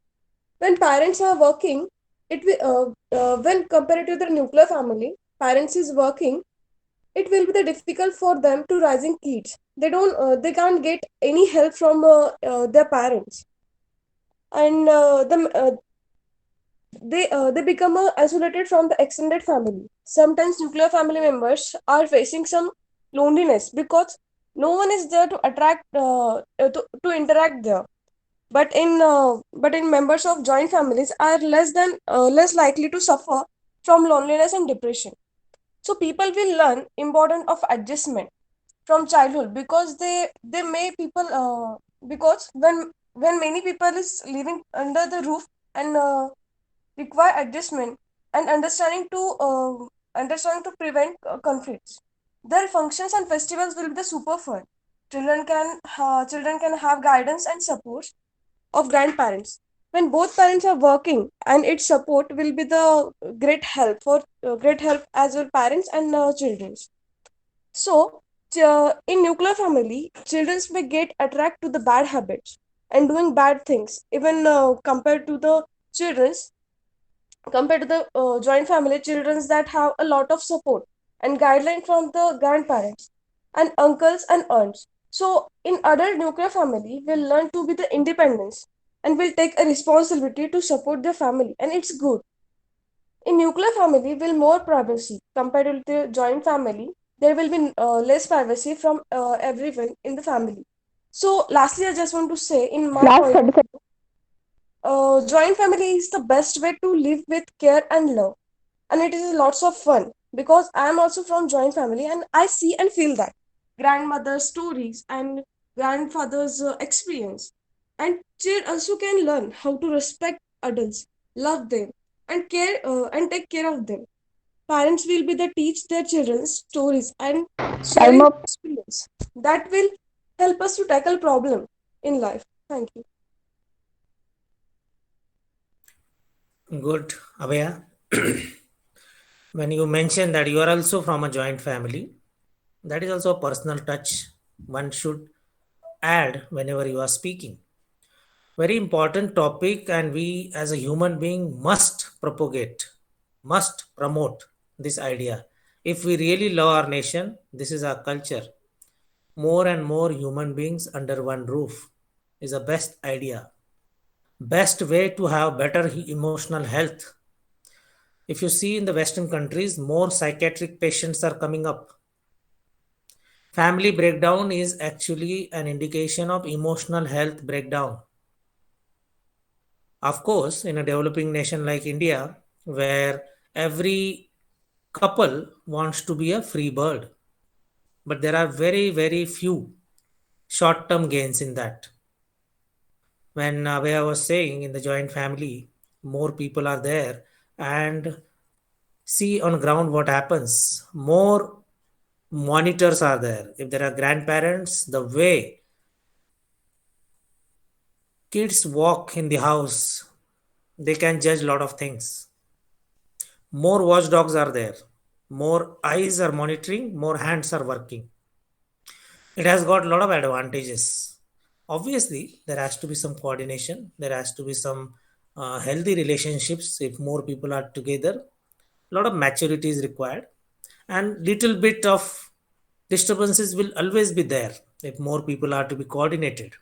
When parents are working, when compared to the nuclear family, parents is working, it will be the difficult for them to raising kids. They can't get any help from their parents, and they become isolated from the extended family. Sometimes nuclear family members are facing some loneliness because no one is there to to interact there. But in members of joint families are less likely to suffer from loneliness and depression. So people will learn importance of adjustment from childhood, because they may people because when many people is living under the roof and require adjustment and understanding to prevent conflicts. Their functions and festivals will be the super fun. Children can have guidance and support of grandparents. When both parents are working, and its support will be the great help as well parents and children. So, in nuclear family, children may get attracted to the bad habits and doing bad things, even children compared to the joint family children that have a lot of support and guideline from the grandparents and uncles and aunts. So in adult nuclear family will learn to be the independence and will take a responsibility to support their family, and it's good. In nuclear family will more privacy compared to the joint family. There will be less privacy from everyone in the family. So lastly, I just want to say, in my Last point 30 of seconds. view, joint family is the best way to live with care and love, and it is lots of fun because I am also from joint family and I see and feel that grandmother's stories and grandfather's experience, and children also can learn how to respect adults, love them, and take care of them. Parents will be the teach their children stories and Time sharing up. experience that will help us to tackle problem in life. Thank you. Good, Abhaya. When you mention that you are also from a joint family, that is also a personal touch one should add whenever you are speaking. Very important topic, and we as a human being must propagate, must promote this idea. If we really love our nation, this is our culture. More and more human beings under one roof is the best idea. Best way to have better emotional health. If you see in the Western countries, more psychiatric patients are coming up. Family breakdown is actually an indication of emotional health breakdown. Of course, in a developing nation like India, where every couple wants to be a free bird, but there are very, very few short term gains in that. When Abhaya was saying in the joint family, more people are there, and see on ground what happens. More monitors are there. If there are grandparents, the way kids walk in the house, they can judge a lot of things. More watchdogs are there. More eyes are monitoring, more hands are working. It has got a lot of advantages. Obviously, there has to be some coordination, there has to be some healthy relationships if more people are together. A lot of maturity is required, and little bit of disturbances will always be there if more people are to be coordinated.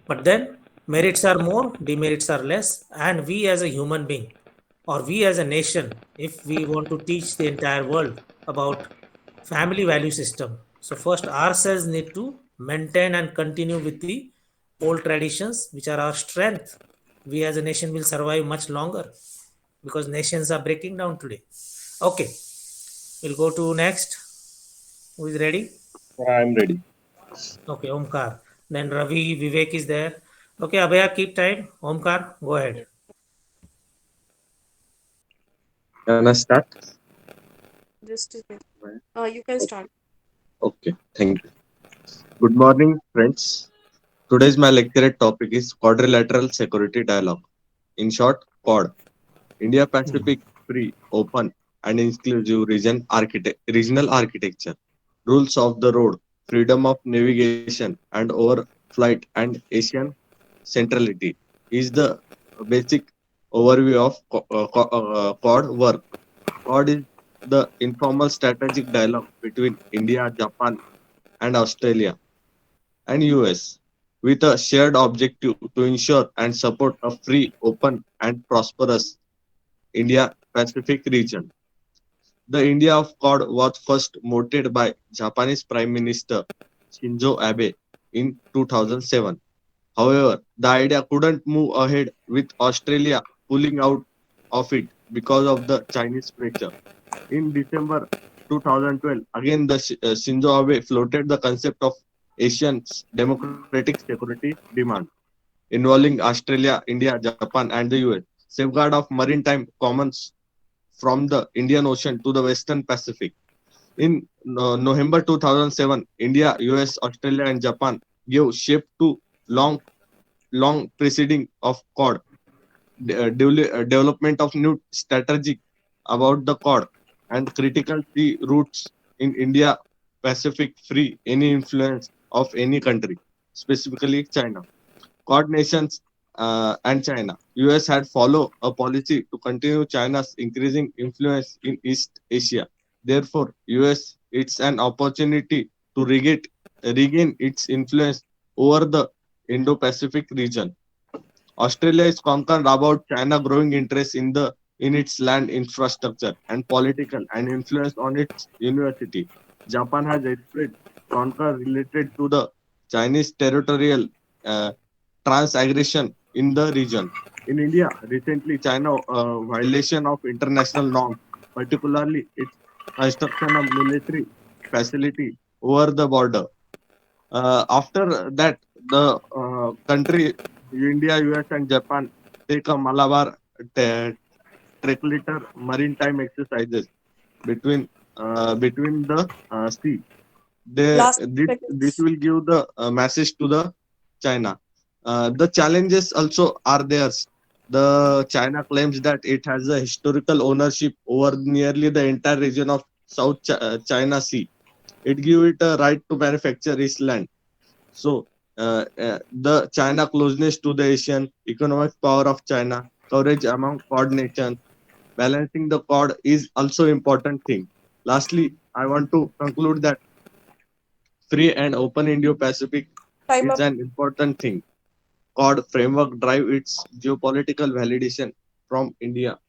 But then merits are more, demerits are less, and we as a human being or we as a nation, if we want to teach the entire world about family value system, so first ourselves need to maintain and continue with the old traditions which are our strength. We as a nation will survive much longer because nations are breaking down today. Okay, we'll go to next. Who is ready? I'm ready. Okay, Omkar. Then Ravi, Vivek is there. Okay, Abhaya, keep time. Omkar, go ahead. Can I start? Just a second. You can start. Okay, thank you. Good morning, friends. Today's my lecture topic is Quadrilateral Security Dialogue. In short, QUAD. India Pacific Free, Open, and Inclusive Regional Architecture. Rules of the road. freedom of navigation, and overflight and Asian centrality is the basic overview of Quad work. Quad is the informal strategic dialogue between India, Japan, and Australia and US with a shared objective to ensure and support a free, open, and prosperous India Pacific region. The India of Quad was first moted by Japanese Prime Minister Shinzo Abe in 2007. However, the idea couldn't move ahead with Australia pulling out of it because of the Chinese pressure. In December 2012, again the Shinzo Abe floated the concept of Asian's democratic security demand involving Australia, India, Japan, and the US. Safeguard of maritime commons from the Indian Ocean to the Western Pacific. In November 2007, India, US, Australia, and Japan gave shape to long, long preceding of Quad development of new strategy about the Quad and critical sea routes in India Pacific free any influence of any country, specifically China. Quad nations and China. US had followed a policy to continue China's increasing influence in East Asia. Therefore, US it's an opportunity to regain its influence over the Indo-Pacific region. Australia is concerned about China growing interest in its land infrastructure and political and influence on its university. Japan has expressed concern related to the Chinese territorial uh, transaggression in the region. In India, recently China violation of international norms, particularly its construction of military facility over the border. After that, the country India, US, and Japan take a Malabar te- trilateral maritime exercises between the sea. Last This seconds. will give the message to the China. The challenges also are theirs. The China claims that it has a historical ownership over nearly the entire region of China Sea. It gives it a right to manufacture its land. So, the China closeness to the Asian economic power of China, coverage among Quad nations, balancing the Quad is also important thing. Lastly, I want to conclude that free and open Indo-Pacific Time is up. an important thing. Quad framework drive its geopolitical validation from India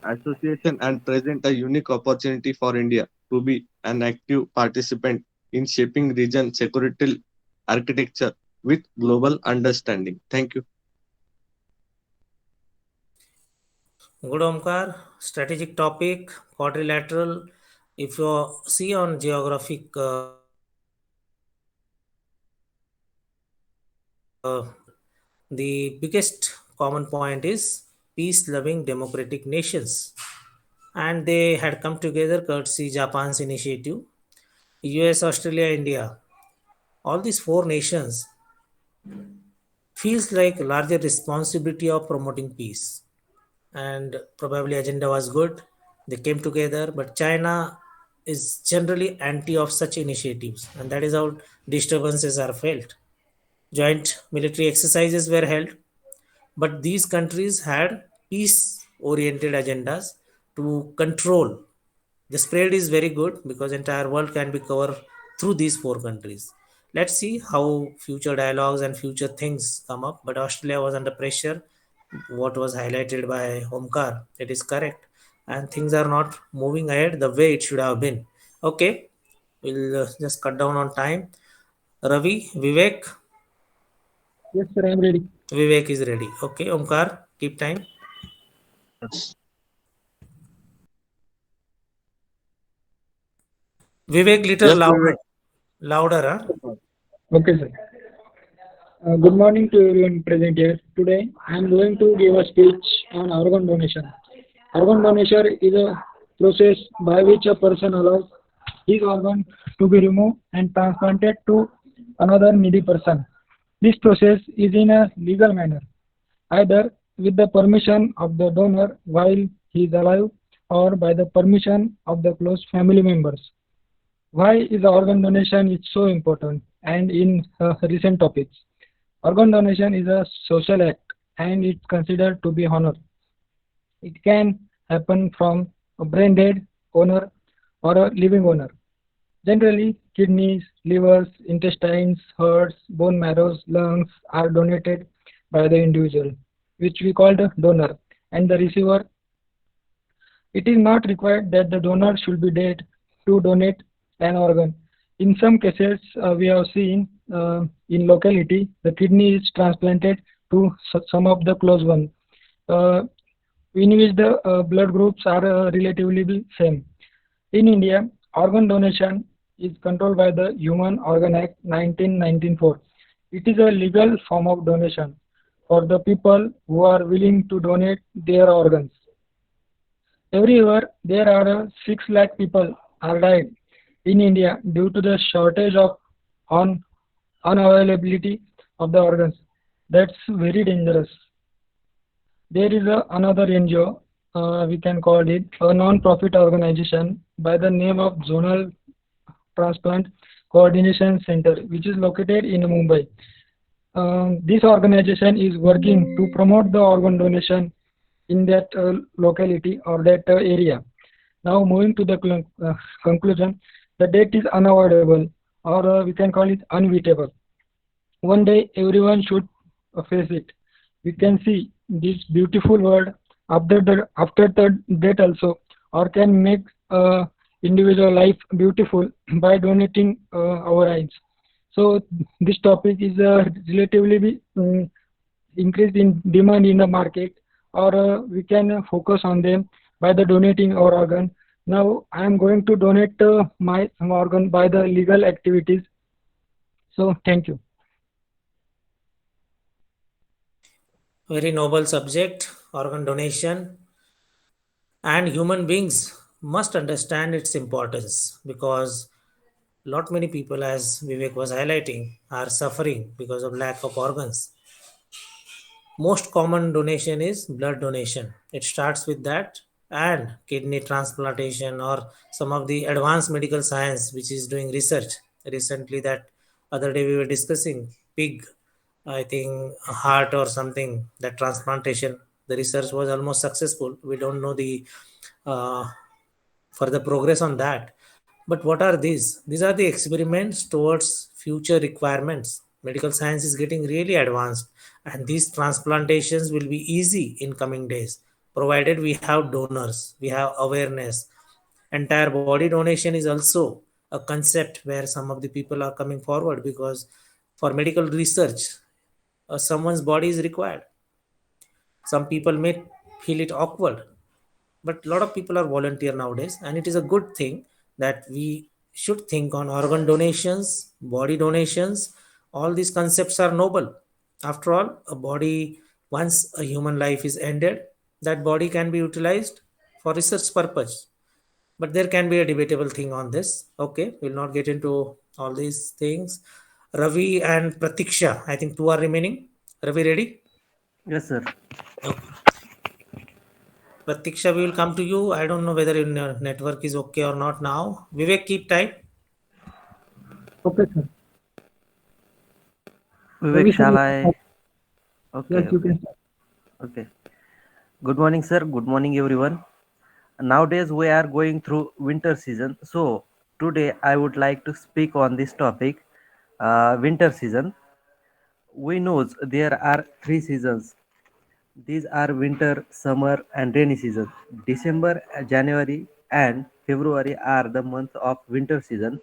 association and present a unique opportunity for India to be an active participant in shaping region security architecture with global understanding. Thank you. Good, Omkar. Strategic topic, quadrilateral. If you see on geographic, the biggest common point is peace-loving democratic nations, and they had come together courtesy Japan's initiative. US, Australia, India. All these four nations feels like larger responsibility of promoting peace, and probably agenda was good. They came together, but China is generally anti of such initiatives, and that is how disturbances are felt. Joint military exercises were held, but these countries had peace oriented agendas to control. The spread is very good because entire world can be covered through these four countries. Let's see how future dialogues and future things come up, but Australia was under pressure. What was highlighted by Omkar, it is correct, and things are not moving ahead the way it should have been. Okay, we'll just cut down on time. Ravi, Vivek. Yes, sir, I am ready. Vivek is ready. Okay, Omkar, keep time. Yes. Vivek, little Yes, louder. Vivek. Louder, huh? Okay, sir. Good morning to everyone present here. Today, I am going to give a speech on organ donation. Organ donation is a process by which a person allows his organ to be removed and transplanted to another needy person. This process is in a legal manner, either with the permission of the donor while he is alive or by the permission of the close family members. Why is organ donation is so important? And in recent topics, organ donation is a social act and it's considered to be honor. It can happen from a brain dead owner or a living owner. Generally, kidneys, livers, intestines, hearts, bone marrows, lungs are donated by the individual, which we call the donor, and the receiver. It is not required that the donor should be dead to donate an organ. In some cases, we have seen in locality the kidney is transplanted to some of the close one, uh, in which the blood groups are relatively same. In India, organ donation is controlled by the Human Organ Act 1994. It is a legal form of donation for the people who are willing to donate their organs. Every year, there are 6 lakh people are died in India due to the shortage of on unavailability of the organs. That's very dangerous. There is another NGO, we can call it a non-profit organization by the name of Zonal Transplant Coordination Center, which is located in Mumbai. This organization is working to promote the organ donation in that locality or that area. Now, moving to the conclusion, the death is unavoidable, or we can call it unbeatable. One day, everyone should face it. We can see this beautiful world after the death also, or can make individual life beautiful by donating our eyes. So this topic is relatively increased in demand in the market, or we can focus on them by the donating our organ. Now I am going to donate my organ by the legal activities. So thank you. Very noble subject, organ donation, and human beings must understand its importance because lot many people, as Vivek was highlighting, are suffering because of lack of organs. Most common donation is blood donation. It starts with that, and kidney transplantation or some of the advanced medical science which is doing research. Recently, that other day we were discussing pig, I think heart or something, that transplantation. The research was almost successful. We don't know the uh, further progress on that. But what are these? These are the experiments towards future requirements. Medical science is getting really advanced, and these transplantations will be easy in coming days, provided we have donors, we have awareness. Entire body donation is also a concept where some of the people are coming forward because for medical research, someone's body is required. Some people may feel it awkward, but a lot of people are volunteer nowadays, and it is a good thing that we should think on organ donations, body donations. All these concepts are noble. After all, a body, once a human life is ended, that body can be utilized for research purpose. But there can be a debatable thing on this. Okay, we'll not get into all these things. Ravi and Pratiksha, I think two are remaining. Ravi, ready? Yes, sir. Okay. Pratiksha, we will come to you. I don't know whether your network is okay or not now. Vivek, keep tight. Okay, sir. Vivek, Ravi, sir, shall I? yes, Okay, you okay, can start. okay. Good morning, sir. Good morning, everyone. Nowadays, we are going through winter season. So, today I would like to speak on this topic winter season. We know there are three seasons. These are winter, summer, and rainy season. December, January, and February are the months of winter season.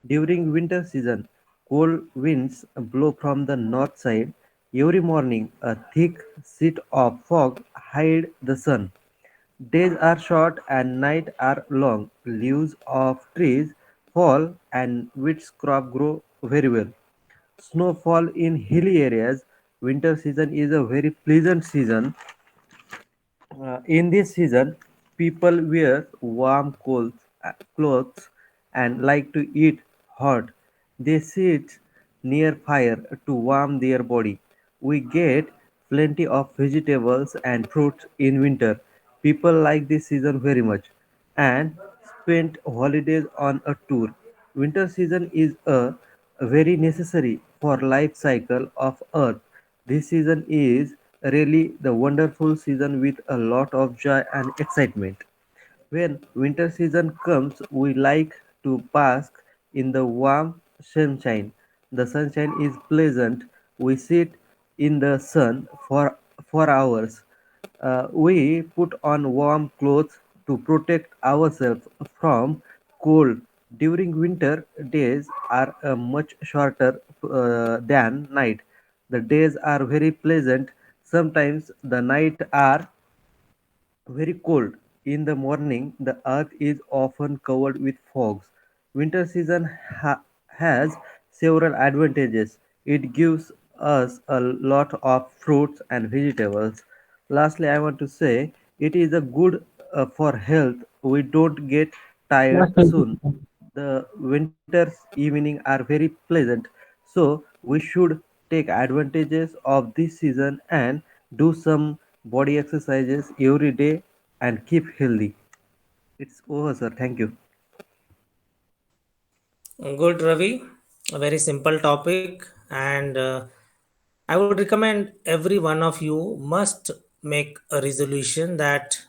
During winter season, cold winds blow from the north side. Every morning, a thick sheet of fog hides the sun. Days are short and nights are long. Leaves of trees fall and weeds crop grow very well. Snowfall in hilly areas. Winter season is a very pleasant season. In this season, people wear warm clothes and like to eat hot. They sit near fire to warm their body. We get plenty of vegetables and fruits in winter. People like this season very much and spend holidays on a tour. Winter season is a very necessary for life cycle of Earth. This season is really the wonderful season with a lot of joy and excitement. When winter season comes, we like to bask in the warm sunshine. The sunshine is pleasant. We sit in the sun for hours. We put on warm clothes to protect ourselves from cold. During winter, days are much shorter than night. The days are very pleasant. Sometimes the night are very cold. In the morning, the earth is often covered with fogs. Winter season has several advantages. It gives us a lot of fruits and vegetables. Lastly, I want to say it is a good for health. We don't get tired Last time. soon. The winter's evening are very pleasant, so we should take advantages of this season and do some body exercises every day and keep healthy. It's over, sir. Thank you. Good, Ravi. A very simple topic, and I would recommend every one of you must make a resolution that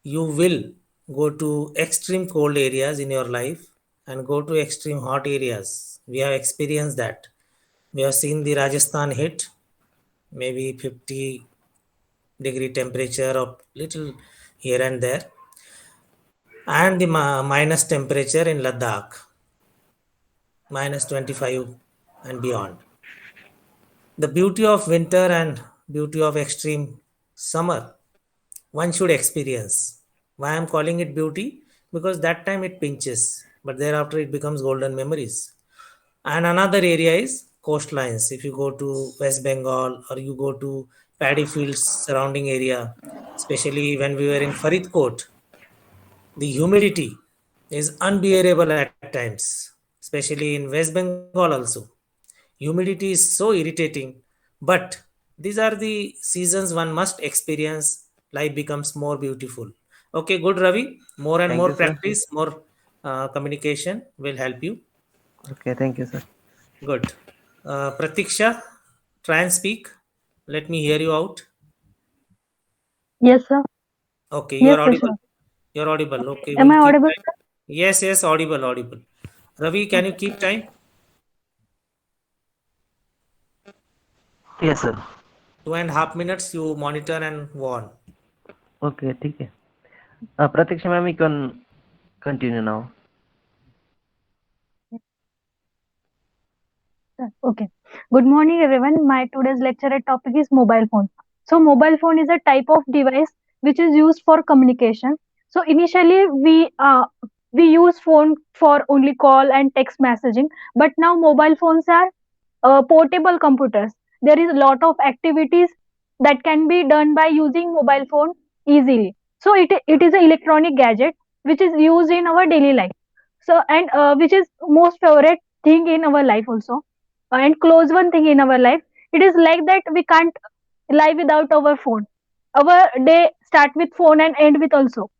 you will go to extreme cold areas in your life and go to extreme hot areas. We have experienced that. We have seen the Rajasthan hit, maybe 50-degree temperature of little here and there, and the minus temperature in Ladakh, minus 25 and beyond. The beauty of winter and beauty of extreme summer one should experience. Why I'm calling it beauty? Because that time it pinches, but thereafter it becomes golden memories. And another area is coastlines. If you go to West Bengal or you go to paddy fields surrounding area, especially when we were in Faridkot, the humidity is unbearable at times, especially in West Bengal also. Humidity is so irritating, but these are the seasons one must experience. Life becomes more beautiful. Okay, good, Ravi. More and Thank more you, sir. practice, more communication will help you. Okay, thank you, sir. Good. Pratiksha, try and speak. Let me hear you out. Yes, sir. Okay, you Yes, are sir, audible. sure. You're audible. Okay, Am we'll I keep audible, time. Yes, yes, audible, audible. Ravi, can you keep time? Yes, sir. 2.5 minutes you monitor and warn. Okay, ठीक है. Pratiksha ma'am, you can continue now. Okay. Good morning, everyone. My today's lecture topic is mobile phone. So, mobile phone is a type of device which is used for communication. So, initially we use phone for only call and text messaging, but now mobile phones are portable computers. There is a lot of activities that can be done by using mobile phone easily. So, it is an electronic gadget which is used in our daily life. So, and which is most favorite thing in our life also, and close one thing in our life. It is like that we can't live without our phone. Our day start with phone and end with also.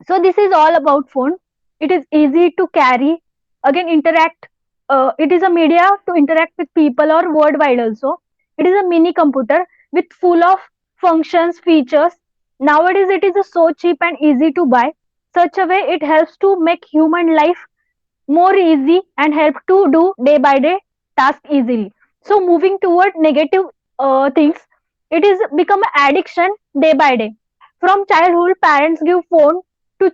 So this is all about phone. It is easy to carry. Again, interact. It is a media to interact with people or worldwide also. It is a mini computer with full of functions, features. Nowadays, it is so cheap and easy to buy. Such a way it helps to make human life more easy and help to do day by day task easily. So moving toward negative things, it is become addiction day by day. From childhood, parents give phone to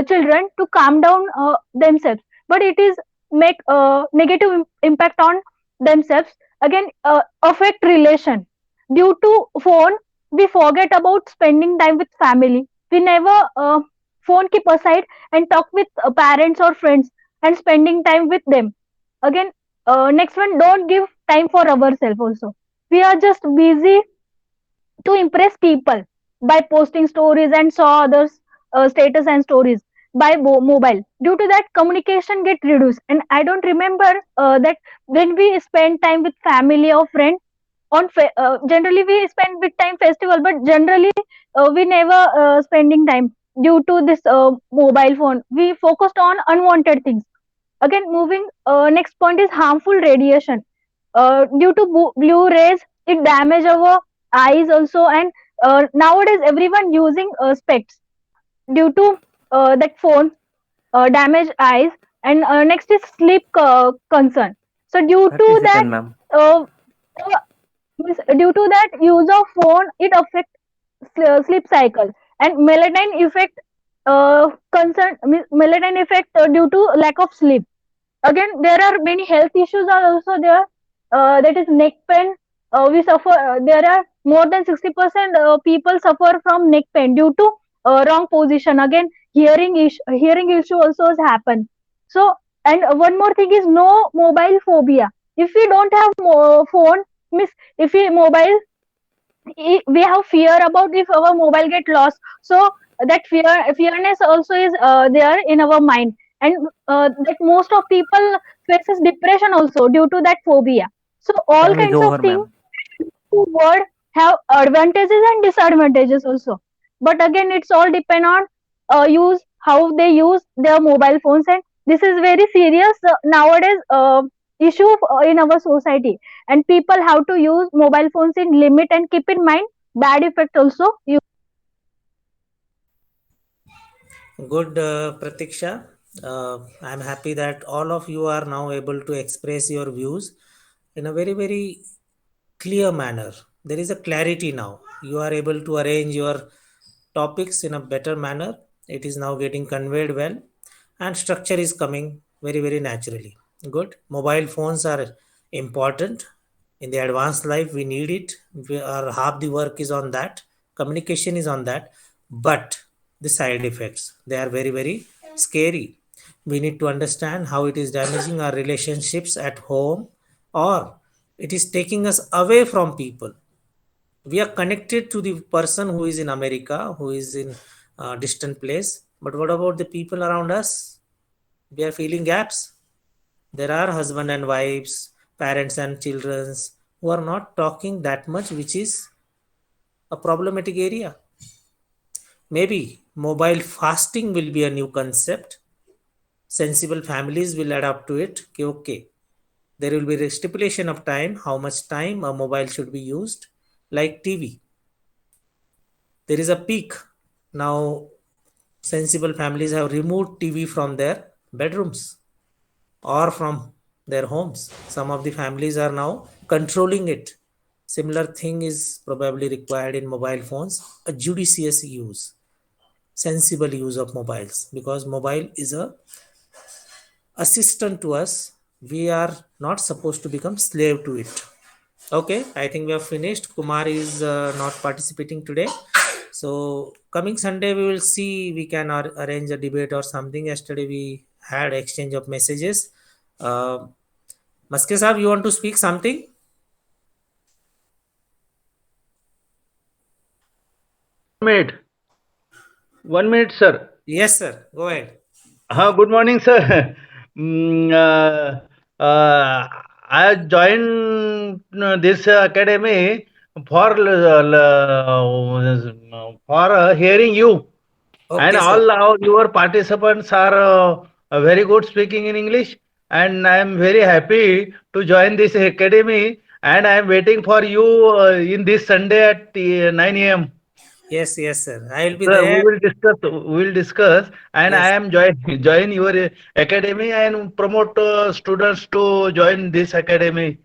children to calm down themselves, but it is make negative impact on themselves. Again, affect relation. Due to phone, we forget about spending time with family. We never phone keep aside and talk with parents or friends and spending time with them. Again, next one, don't give time for ourselves also. We are just busy to impress people by posting stories and saw others status and stories by mobile. Due to that, communication get reduced, and I don't remember that when we spend time with family or friend on generally we spend with time festival, but generally we never spending time due to this mobile phone. We focused on unwanted things. Again, moving next point is harmful radiation. Due to blue rays, it damage our eyes also, and nowadays everyone using specs due to that phone damage eyes. And next is sleep concern. So 30 second, ma'am. uh, due to that use of phone, it affects sleep cycle. And melatonin effect concern, melatonin effect due to lack of sleep. Again, there are many health issues are also there. That is neck pain. We suffer. There are more than 60% people suffer from neck pain due to wrong position. Again, hearing issue also has happened. So, and one more thing is no mobile phobia. If we don't have phone, miss, if we mobile, we have fear about if our mobile get lost. So that fearness also is there in our mind. And that most of people faces depression also due to that phobia. So all Time is kinds of over, things ma'am. word have advantages and disadvantages also. But again, it's all depend on use how they use their mobile phones. And this is very serious nowadays issue in our society. And people have to use mobile phones in limit and keep in mind bad effect also. Good, Pratiksha. I'm happy that all of you are now able to express your views in a very, very clear manner. There is a clarity now. You are able to arrange your topics in a better manner. It is now getting conveyed well, and structure is coming very, very naturally. Good. Mobile phones are important in the advanced life. We need it. Half the work is on that. Communication is on that. But the side effects, they are very, very scary. We need to understand how it is damaging our relationships at home, or it is taking us away from people. We are connected to the person who is in America, who is in a distant place. But what about the people around us? We are feeling gaps. There are husband and wives, parents and children who are not talking that much, which is a problematic area. Maybe mobile fasting will be a new concept. Sensible families will adapt to it. Okay, okay. There will be a stipulation of time, how much time a mobile should be used, like TV. There is a peak. Now, sensible families have removed TV from their bedrooms or from their homes. Some of the families are now controlling it. Similar thing is probably required in mobile phones, a judicious use, sensible use of mobiles, because mobile is a assistant to us. We are not supposed to become slave to it. Okay, I think we have finished. Kumar is not participating today. So coming Sunday, we will see, we can arrange a debate or something. Yesterday we had exchange of messages. Uh, Maske Saab, you want to speak something? Minute. 1 minute, sir. Yes, sir. Go ahead. Good morning, sir. Mm, I joined this academy for hearing you, and Okay, sir. all your participants are very good speaking in English, and I am very happy to join this academy, and I am waiting for you in this Sunday at 9 a.m. Yes, yes, sir. I will be Sir, we there. will discuss. We will discuss, and I Yes, am join your academy and promote students to join this academy.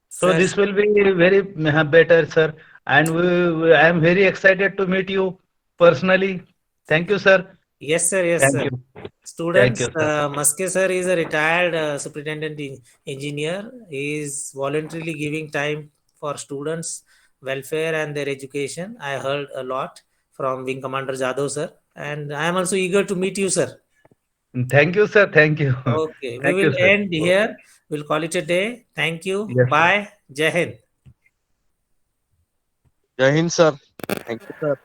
So sir. this will be very better, sir. And I am very excited to meet you personally. Thank you, sir. Yes, sir. Yes, Thank sir. you. Thank Students, you, sir. Maske sir is a retired superintendent engineer. He is voluntarily giving time for students' welfare and their education. I heard a lot from Wing Commander Jadhav sir, and I am also eager to meet you, sir. Thank you, sir. Thank you. Okay, we Thank you, will sir. end here. We'll call it a day. Thank you. Yes, sir. Bye. Jai Hind. Jai Hind, sir. Thank you, sir.